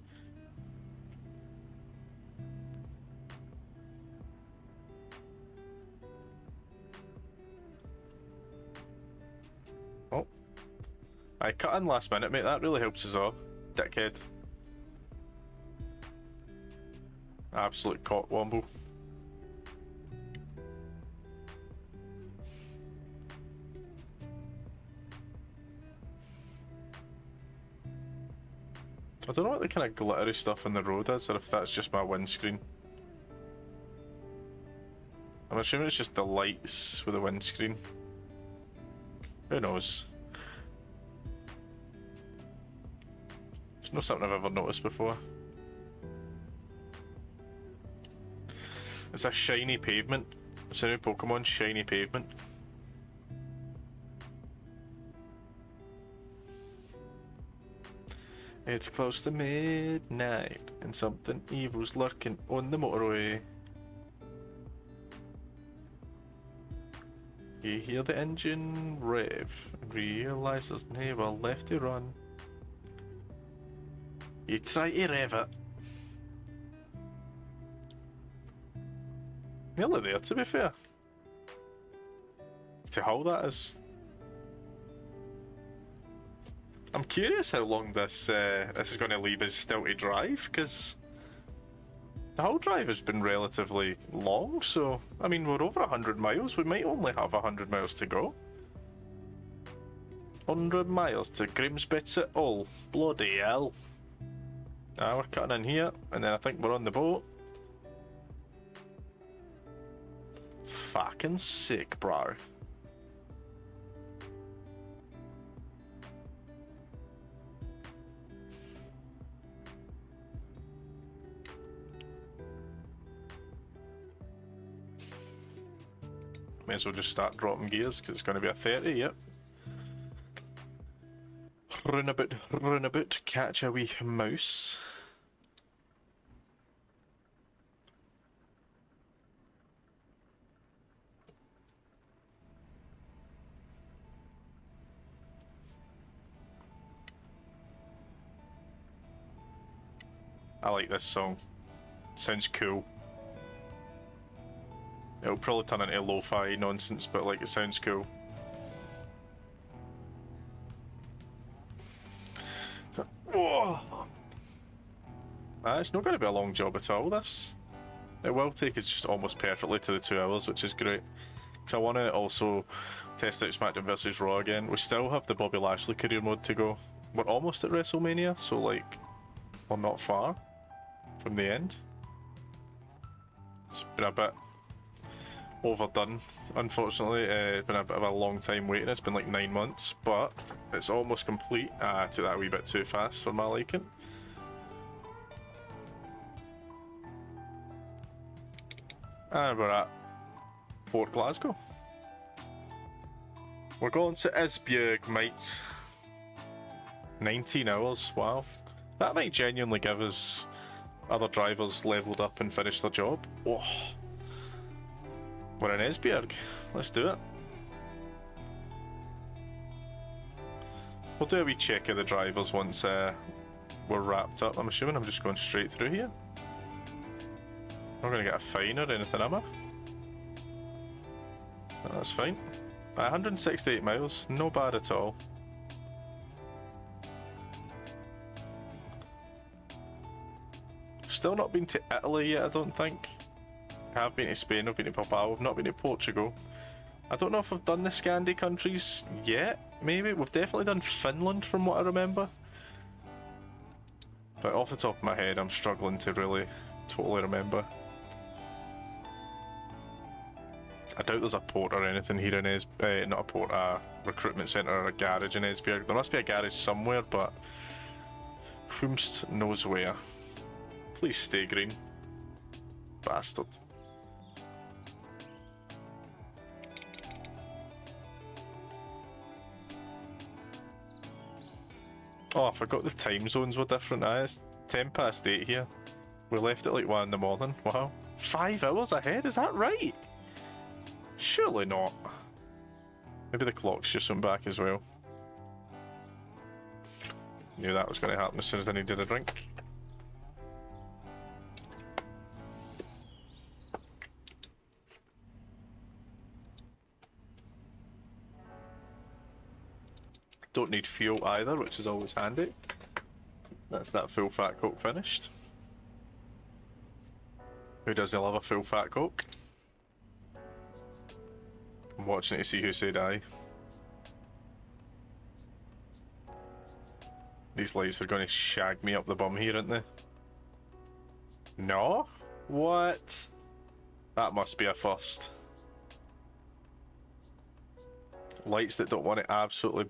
I cut in last minute, mate. That really helps us all. Dickhead. Absolute cock womble. I don't know what the kind of glittery stuff on the road is, or if that's just my windscreen. I'm assuming it's just the lights with the windscreen. Who knows? It's not something I've ever noticed before. It's a shiny pavement. It's a new Pokemon, shiny pavement. It's close to midnight, and something evil's lurking on the motorway. You hear the engine rev, and realise there's nowhere left to run. You try to rev it. Nearly there, to be fair. To Hull, that is. I'm curious how long this is going to leave us still to drive, because the Hull drive has been relatively long, so, I mean, we're over 100 miles, we might only have 100 miles to go. 100 miles to Grimsby to Hull, bloody hell. We're cutting in here, and then I think we're on the boat. Fucking sick, bro. May as well just start dropping gears, because it's going to be a 30, yep. Run a bit, catch a wee mouse. I like this song. It sounds cool. It'll probably turn into lo-fi nonsense, but like, it sounds cool. Whoa! It's not going to be a long job at all, this. It will take us just almost perfectly to the 2 hours, which is great. So I want to also test out SmackDown vs Raw again. We still have the Bobby Lashley career mode to go. We're almost at WrestleMania, so like, we're not far from the end. It's been a bit overdone, unfortunately. It's been a bit of a long time waiting. It's been like 9 months, but it's almost complete. I took that a wee bit too fast for my liking. And we're at Port Glasgow. We're going to Esbjerg, mate. 19 hours, wow. That might genuinely give us other drivers leveled up and finished their job. Whoa. We're in Esbjerg. Let's do it. We'll do a wee check of the drivers once we're wrapped up. I'm assuming I'm just going straight through here. I'm not going to get a fine or anything, am I? No, that's fine. 168 miles, no bad at all. Still not been to Italy yet, I don't think. I have been to Spain, I've been to Bilbao, I've not been to Portugal. I don't know if I've done the Scandi countries yet, maybe. We've definitely done Finland from what I remember. But off the top of my head, I'm struggling to really totally remember. I doubt there's a port or anything here in Esbjerg, not a port, a recruitment centre or a garage in Esbjerg. There must be a garage somewhere, but whomst knows where. Please stay green. Bastard. Oh, I forgot the time zones were different. It's 10 past 8 here. We left at like 1 in the morning. Wow. 5 hours ahead, is that right? Surely not. Maybe the clocks just went back as well. Knew that was going to happen as soon as I needed a drink. Don't need fuel either, which is always handy. That's that full fat Coke finished. Who doesn't love a full fat Coke? I'm watching it to see who said aye. These lights are going to shag me up the bum here, aren't they? No? What? That must be a first. Lights that don't want to absolutely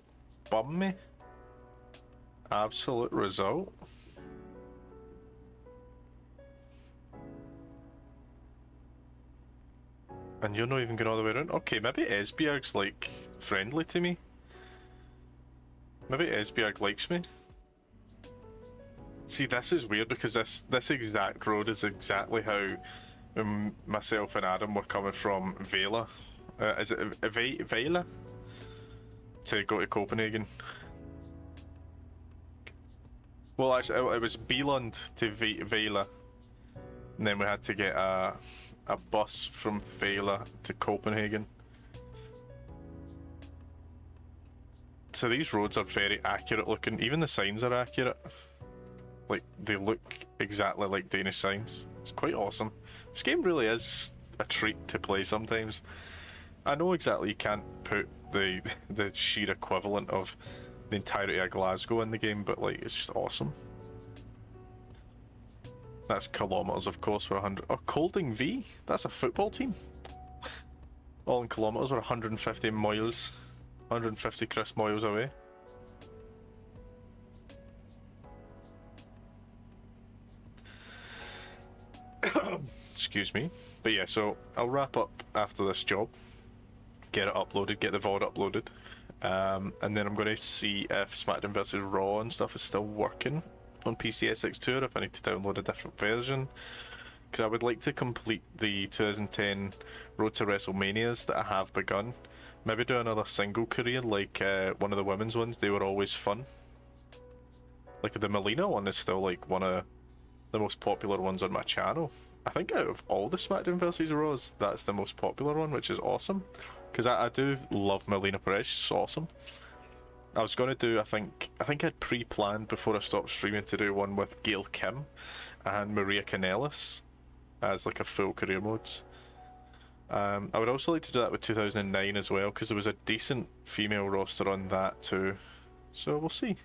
bum me? Absolute result. And you're not even going all the way around? Okay, maybe Esbjerg's like friendly to me. Maybe Esbjerg likes me. See, this is weird because this exact road is exactly how myself and Adam were coming from Vela. Is it Vela? To go to Copenhagen. Well, actually, it was Billund to Vela. And then we had to get a bus from Vela to Copenhagen. So these roads are very accurate looking. Even the signs are accurate. Like, they look exactly like Danish signs. It's quite awesome. This game really is a treat to play sometimes. I know exactly you can't put the sheer equivalent of the entirety of Glasgow in the game, but like, it's just awesome. That's kilometres, of course, for 100. Oh, Colding V? That's a football team. All in kilometres, we're 150 miles. 150 crisp miles away. Excuse me. But yeah, so I'll wrap up after this job. Get it uploaded, get the VOD uploaded. And then I'm going to see if SmackDown vs. Raw and stuff is still working on PCSX2 or if I need to download a different version. Because I would like to complete the 2010 Road to WrestleManias that I have begun. Maybe do another single career like one of the women's ones. They were always fun. Like the Melina one is still like one of the most popular ones on my channel. I think out of all the SmackDown vs. Raws, that's the most popular one, which is awesome. Because I do love Melina Perez, she's awesome. I was going to do, I think I'd pre-planned before I stopped streaming to do one with Gail Kim and Maria Kanellis as like a full career modes. I would also like to do that with 2009 as well, because there was a decent female roster on that too. So we'll see.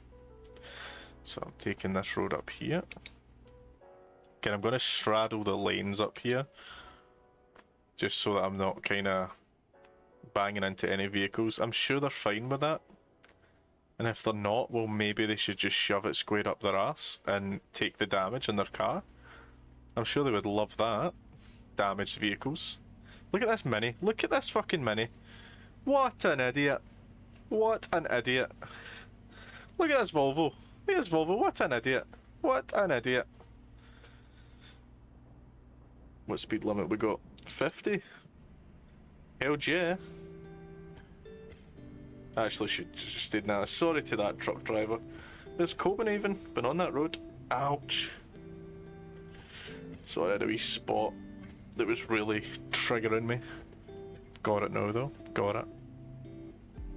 So I'm taking this road up here. Again, I'm going to straddle the lanes up here, just so that I'm not kind of banging into any vehicles. I'm sure they're fine with that. And if they're not, well, maybe they should just shove it square up their ass and take the damage in their car. I'm sure they would love that. Damaged vehicles. Look at this Mini. Look at this fucking Mini. What an idiot. What an idiot. Look at this Volvo. Look at this Volvo. What an idiot. What an idiot. What speed limit we got? 50? Hell yeah. Actually, should just stayed now. Sorry to that truck driver. There's Copenhagen. Been on that road. Ouch. Sorry, I had a wee spot that was really triggering me. Got it now though. Got it.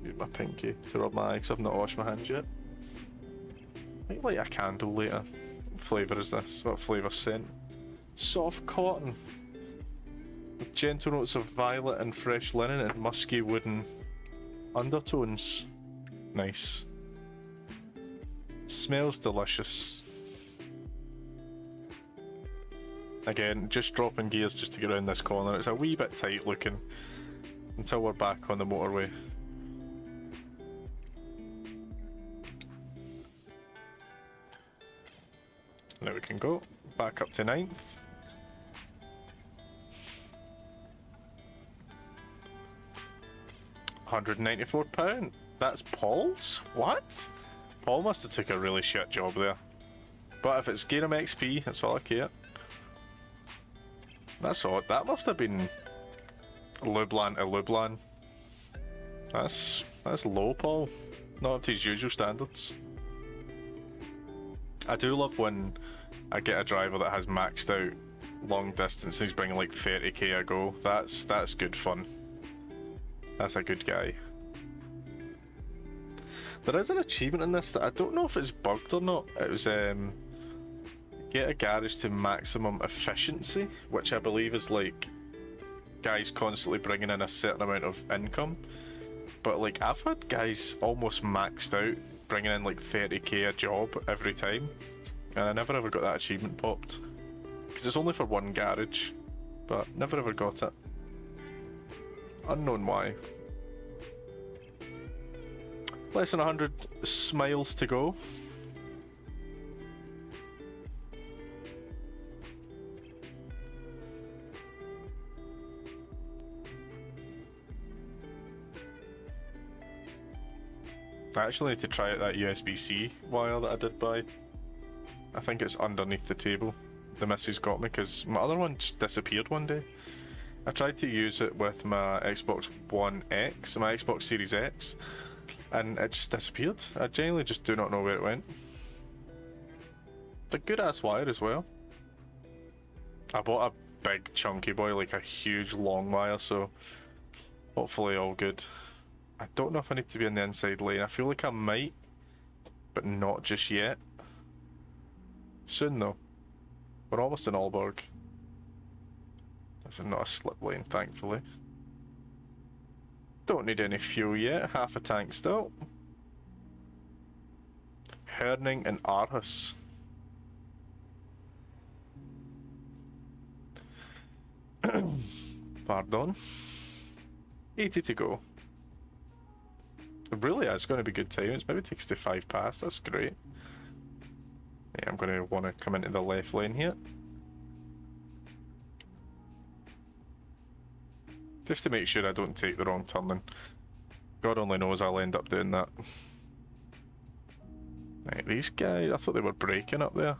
Use my pinky to rub my eye because I've not washed my hands yet. I might light a candle later. What flavour is this? What flavour scent? Soft cotton. With gentle notes of violet and fresh linen and musky wooden undertones. Nice. Smells delicious. Again, just dropping gears just to get around this corner. It's a wee bit tight looking until we're back on the motorway. Now we can go back up to 9th. £194. That's Paul's? What? Paul must have took a really shit job there. But if it's gain him XP, that's all I care. That's odd. That must have been Lublan to Lublan. That's low, Paul. Not up to his usual standards. I do love when I get a driver that has maxed out long distance and he's bringing like 30k a go. That's good fun. That's a good guy. There is an achievement in this that I don't know if it's bugged or not. It was get a garage to maximum efficiency, which I believe is like guys constantly bringing in a certain amount of income. But like I've had guys almost maxed out, bringing in like 30k a job every time, and I never ever got that achievement popped because it's only for one garage, but never ever got it. Unknown why. Less than 100 smiles to go. I actually need to try out that USB-C wire that I did buy. I think it's underneath the table. The missus got me because my other one just disappeared one day. I tried to use it with my Xbox One X, my Xbox Series X, and it just disappeared. I genuinely just do not know where it went. It's a good ass wire as well. I bought a big chunky boy, like a huge long wire, so hopefully all good. I don't know if I need to be in the inside lane. I feel like I might, but not just yet. Soon though. We're almost in Aalborg. This is not a slip lane, thankfully. Don't need any fuel yet. Half a tank still. Herning and Aarhus. Pardon. 80 to go. It really is going to be good time. It's maybe takes to 5 past. That's great. Yeah, I'm going to want to come into the left lane here. Just to make sure I don't take the wrong turn, and God only knows I'll end up doing that. Right, these guys, I thought they were braking up there.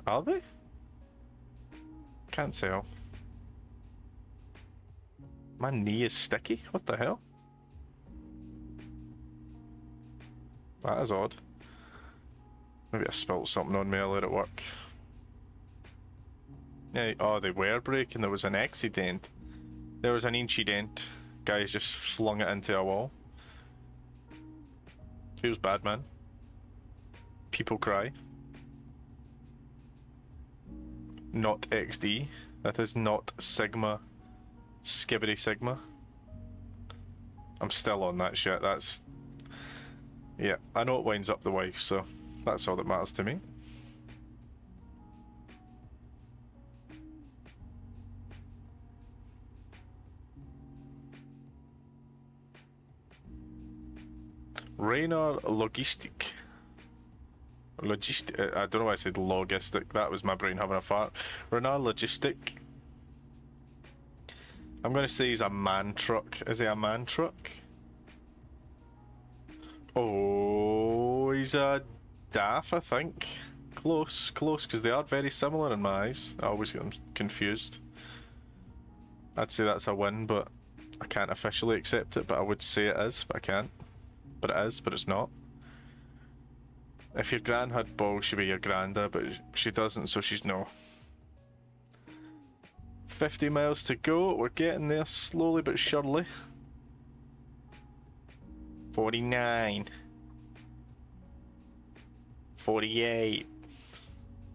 Are they? Can't tell. My knee is sticky. What the hell? That is odd. Maybe I spilt something on me earlier at work. Yeah, oh, they were braking. There was an accident. There was an incident. Guys just flung it into a wall. Feels bad, man. People cry. Not XD. That is not Sigma. Skibbity Sigma. I'm still on that shit. That's... Yeah, I know it winds up the wife, so that's all that matters to me. Raynor Logistic. I don't know why I said logistic. That was my brain having a fart. Raynor Logistic. I'm going to say he's a man truck. Is he a man truck? Oh, he's a DAF, I think. Close, because they are very similar in my eyes. I always get them confused. I'd say that's a win, but I can't officially accept it, but I would say it is, but I can't. But it is, but it's not. If your gran had balls, she'd be your granda, but she doesn't, so she's no. 50 miles to go. We're getting there slowly but surely. 49. 48.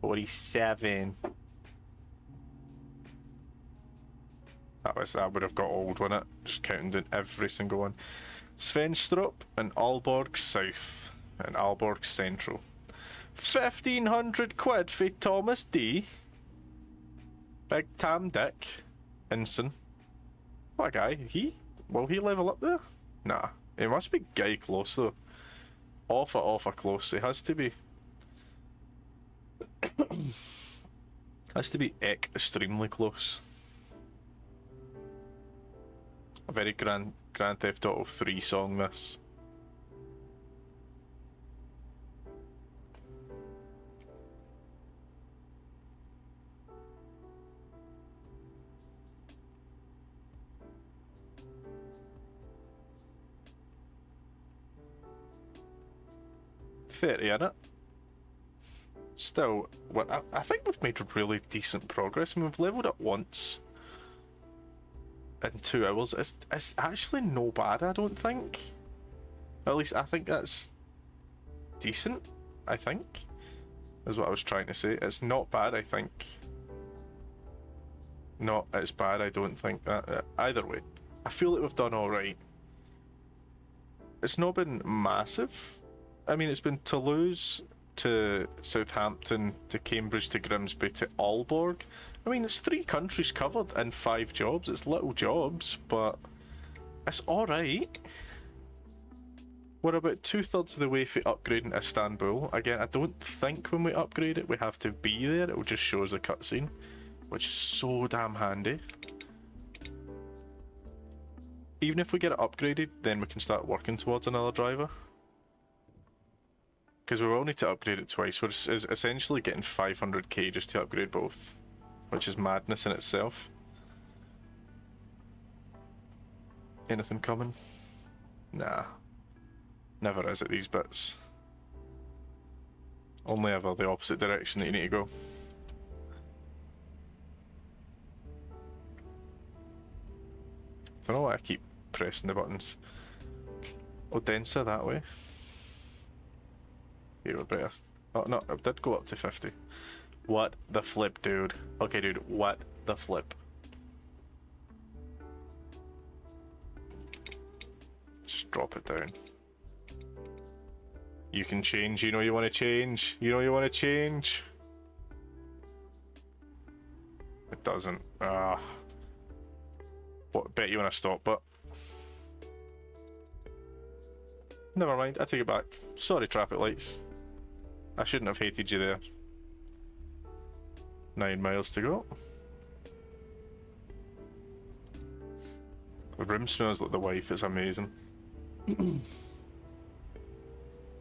47. That would have got old, wouldn't it? Just counting down every single one. Svenstrup and Aalborg South and Aalborg Central. 1,500 quid for Thomas D. Big Tam Dick Hinson. What a guy. Will he level up there? Nah. He must be guy close though. Awful close. He has to be. Has to be extremely close. A very Grand Theft Auto 3 song, this. In it. Still, I think we've made really decent progress. I mean, we've leveled up once in 2 hours. It's actually no bad, I don't think. At least I think that's decent, I think, is what I was trying to say. It's not bad, I think. Not as bad, I don't think. Either way, I feel like we've done alright. It's not been massive. I mean, it's been Toulouse to Southampton to Cambridge to Grimsby to Aalborg. I mean, it's 3 countries covered in 5 jobs. It's little jobs, but it's alright. We're about 2/3 of the way for upgrading Istanbul. Again, I don't think when we upgrade it we have to be there. It will just show us a cutscene, which is so damn handy. Even if we get it upgraded, then we can start working towards another driver. Because we will need to upgrade it twice. We're essentially getting 500k just to upgrade both, which is madness in itself. Anything coming? Nah. Never is at these bits. Only ever the opposite direction that you need to go. I don't know why I keep pressing the buttons. Odense that way. Here we're better. Oh no, it did go up to 50. What the flip, dude? Okay, dude, what the flip? Just drop it down. You can change, you know you want to change. You know you want to change. It doesn't. What, bet you want to stop, but never mind, I take it back. Sorry, traffic lights. I shouldn't have hated you there. 9 miles to go. The room smells like the wife, it's amazing.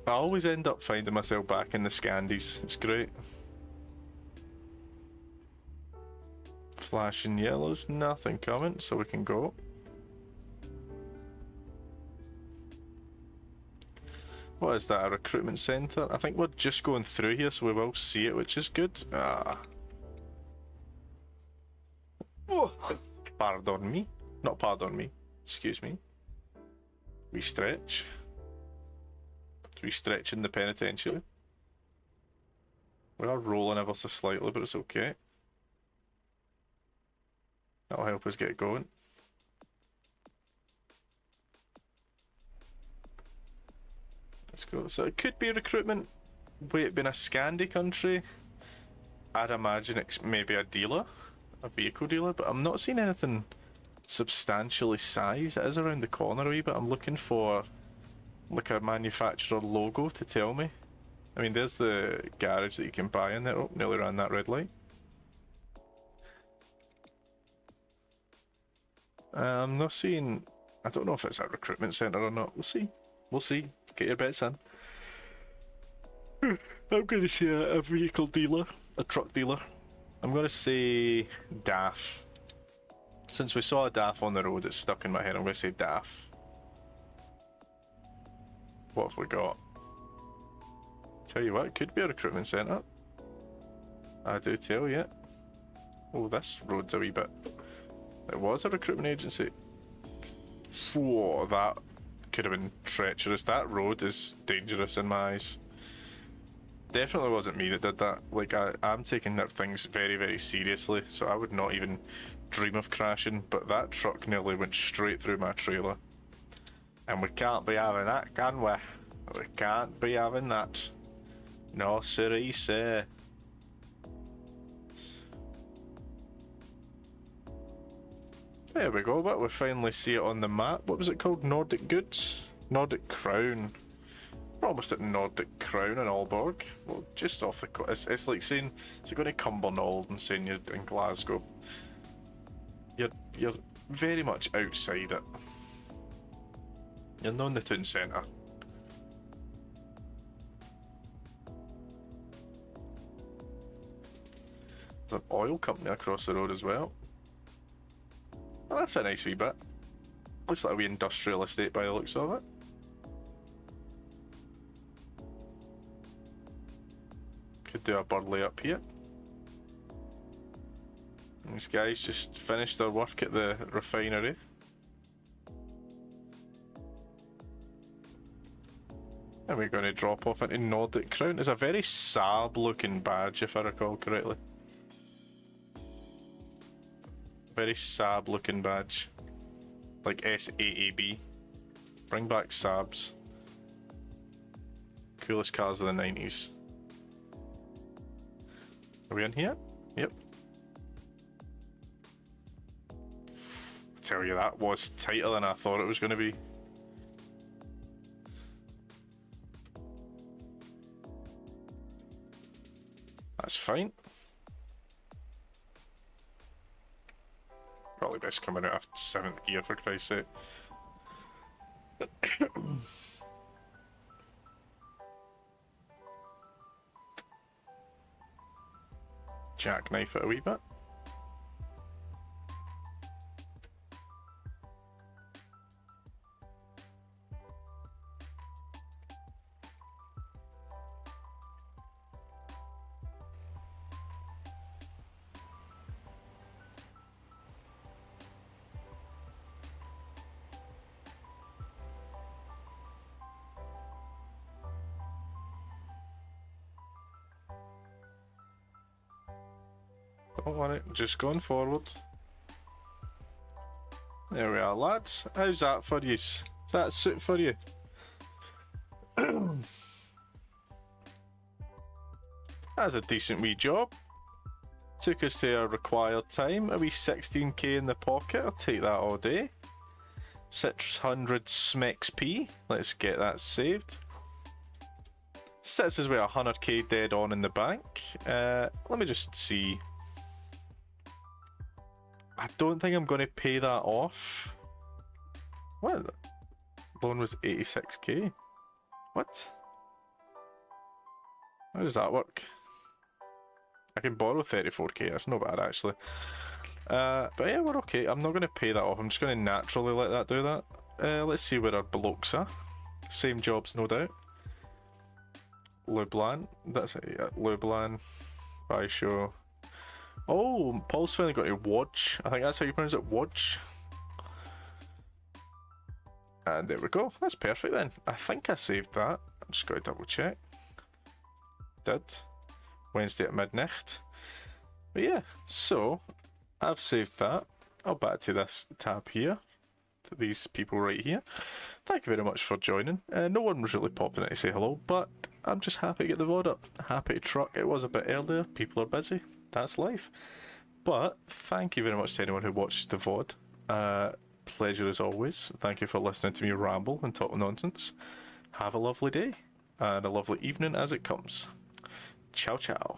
I always end up finding myself back in the Scandies, it's great. Flashing yellows, nothing coming, so we can go. What is that, a recruitment centre? I think we're just going through here, so we will see it, which is good. Pardon me. Not pardon me, excuse me. We stretch. We stretch in the penitentiary. We are rolling ever so slightly, but it's okay. That'll help us get going. Let's go. So it could be recruitment. With it being a Scandi country, I'd imagine it's maybe a dealer, a vehicle dealer, but I'm not seeing anything substantially sized. It is around the corner a wee bit. I'm looking for like a manufacturer logo to tell me. I mean, there's the garage that you can buy in there. Oh, nearly ran that red light. I'm not seeing. I don't know if it's a recruitment centre or not. We'll see. We'll see. Get your bets in. I'm going to say a vehicle dealer, a truck dealer. I'm going to say DAF. Since we saw a DAF on the road, it's stuck in my head. I'm going to say DAF. What have we got? Tell you what, it could be a recruitment centre. I do tell you. Oh, this road's a wee bit. It was a recruitment agency. Whoa, that could have been treacherous. That road is dangerous in my eyes. Definitely wasn't me that did that. Like, I'm taking that things very, very seriously, so I would not even dream of crashing, but that truck nearly went straight through my trailer. And we can't be having that, can we? We can't be having that. No, sirree, sir. There we go, but we finally see it on the map. What was it called? Nordic Goods? Nordic Crown. We're almost at Nordic Crown in Aalborg. Well, just off the coast. It's like saying, so you're going to Cumbernauld and saying you're in Glasgow. You're very much outside it. You're not in the town centre. There's an oil company across the road as well. Oh, that's a nice wee bit. Looks like a wee industrial estate by the looks of it. Could do a Burley up here. These guys just finished their work at the refinery. And we're going to drop off into Nordic Crown. It's a very Saab looking badge, if I recall correctly. Very Saab looking badge. Like SAAB. Bring back Saabs. Coolest cars of the 90s. Are we in here? Yep. I tell you, that was tighter than I thought it was going to be. That's fine. Probably best coming out of 7th gear, for Christ's sake. Jackknife it a wee bit. Don't worry, just going forward. There we are, lads. How's that for you? Does that suit for you? That's a decent wee job. Took us to our required time. A wee 16k in the pocket. I'll take that all day. 600 SMEXP. Let's get that saved. Sits us with 100k dead on in the bank. Let me just see. I don't think I'm going to pay that off. What? Loan was 86k. What? How does that work? I can borrow 34k. That's not bad actually. But yeah, we're okay. I'm not going to pay that off. I'm just going to naturally let that do that. Let's see where our blokes are. Same jobs, no doubt. Lublin. That's it. Yeah, Lublin. By show. Oh, Paul's finally got a watch. I think that's how you pronounce it, watch. And there we go. That's perfect then. I think I saved that. I'm just going to double check. Did. Wednesday at midnight. But yeah, so I've saved that. I'll back to this tab here. To these people right here. Thank you very much for joining. No one was really popping in to say hello, but I'm just happy to get the VOD up. Happy to truck. It was a bit earlier. People are busy. That's life. But thank you very much to anyone who watches the VOD. Pleasure as always. Thank you for listening to me ramble and talk nonsense. Have a lovely day and a lovely evening as it comes. Ciao, ciao.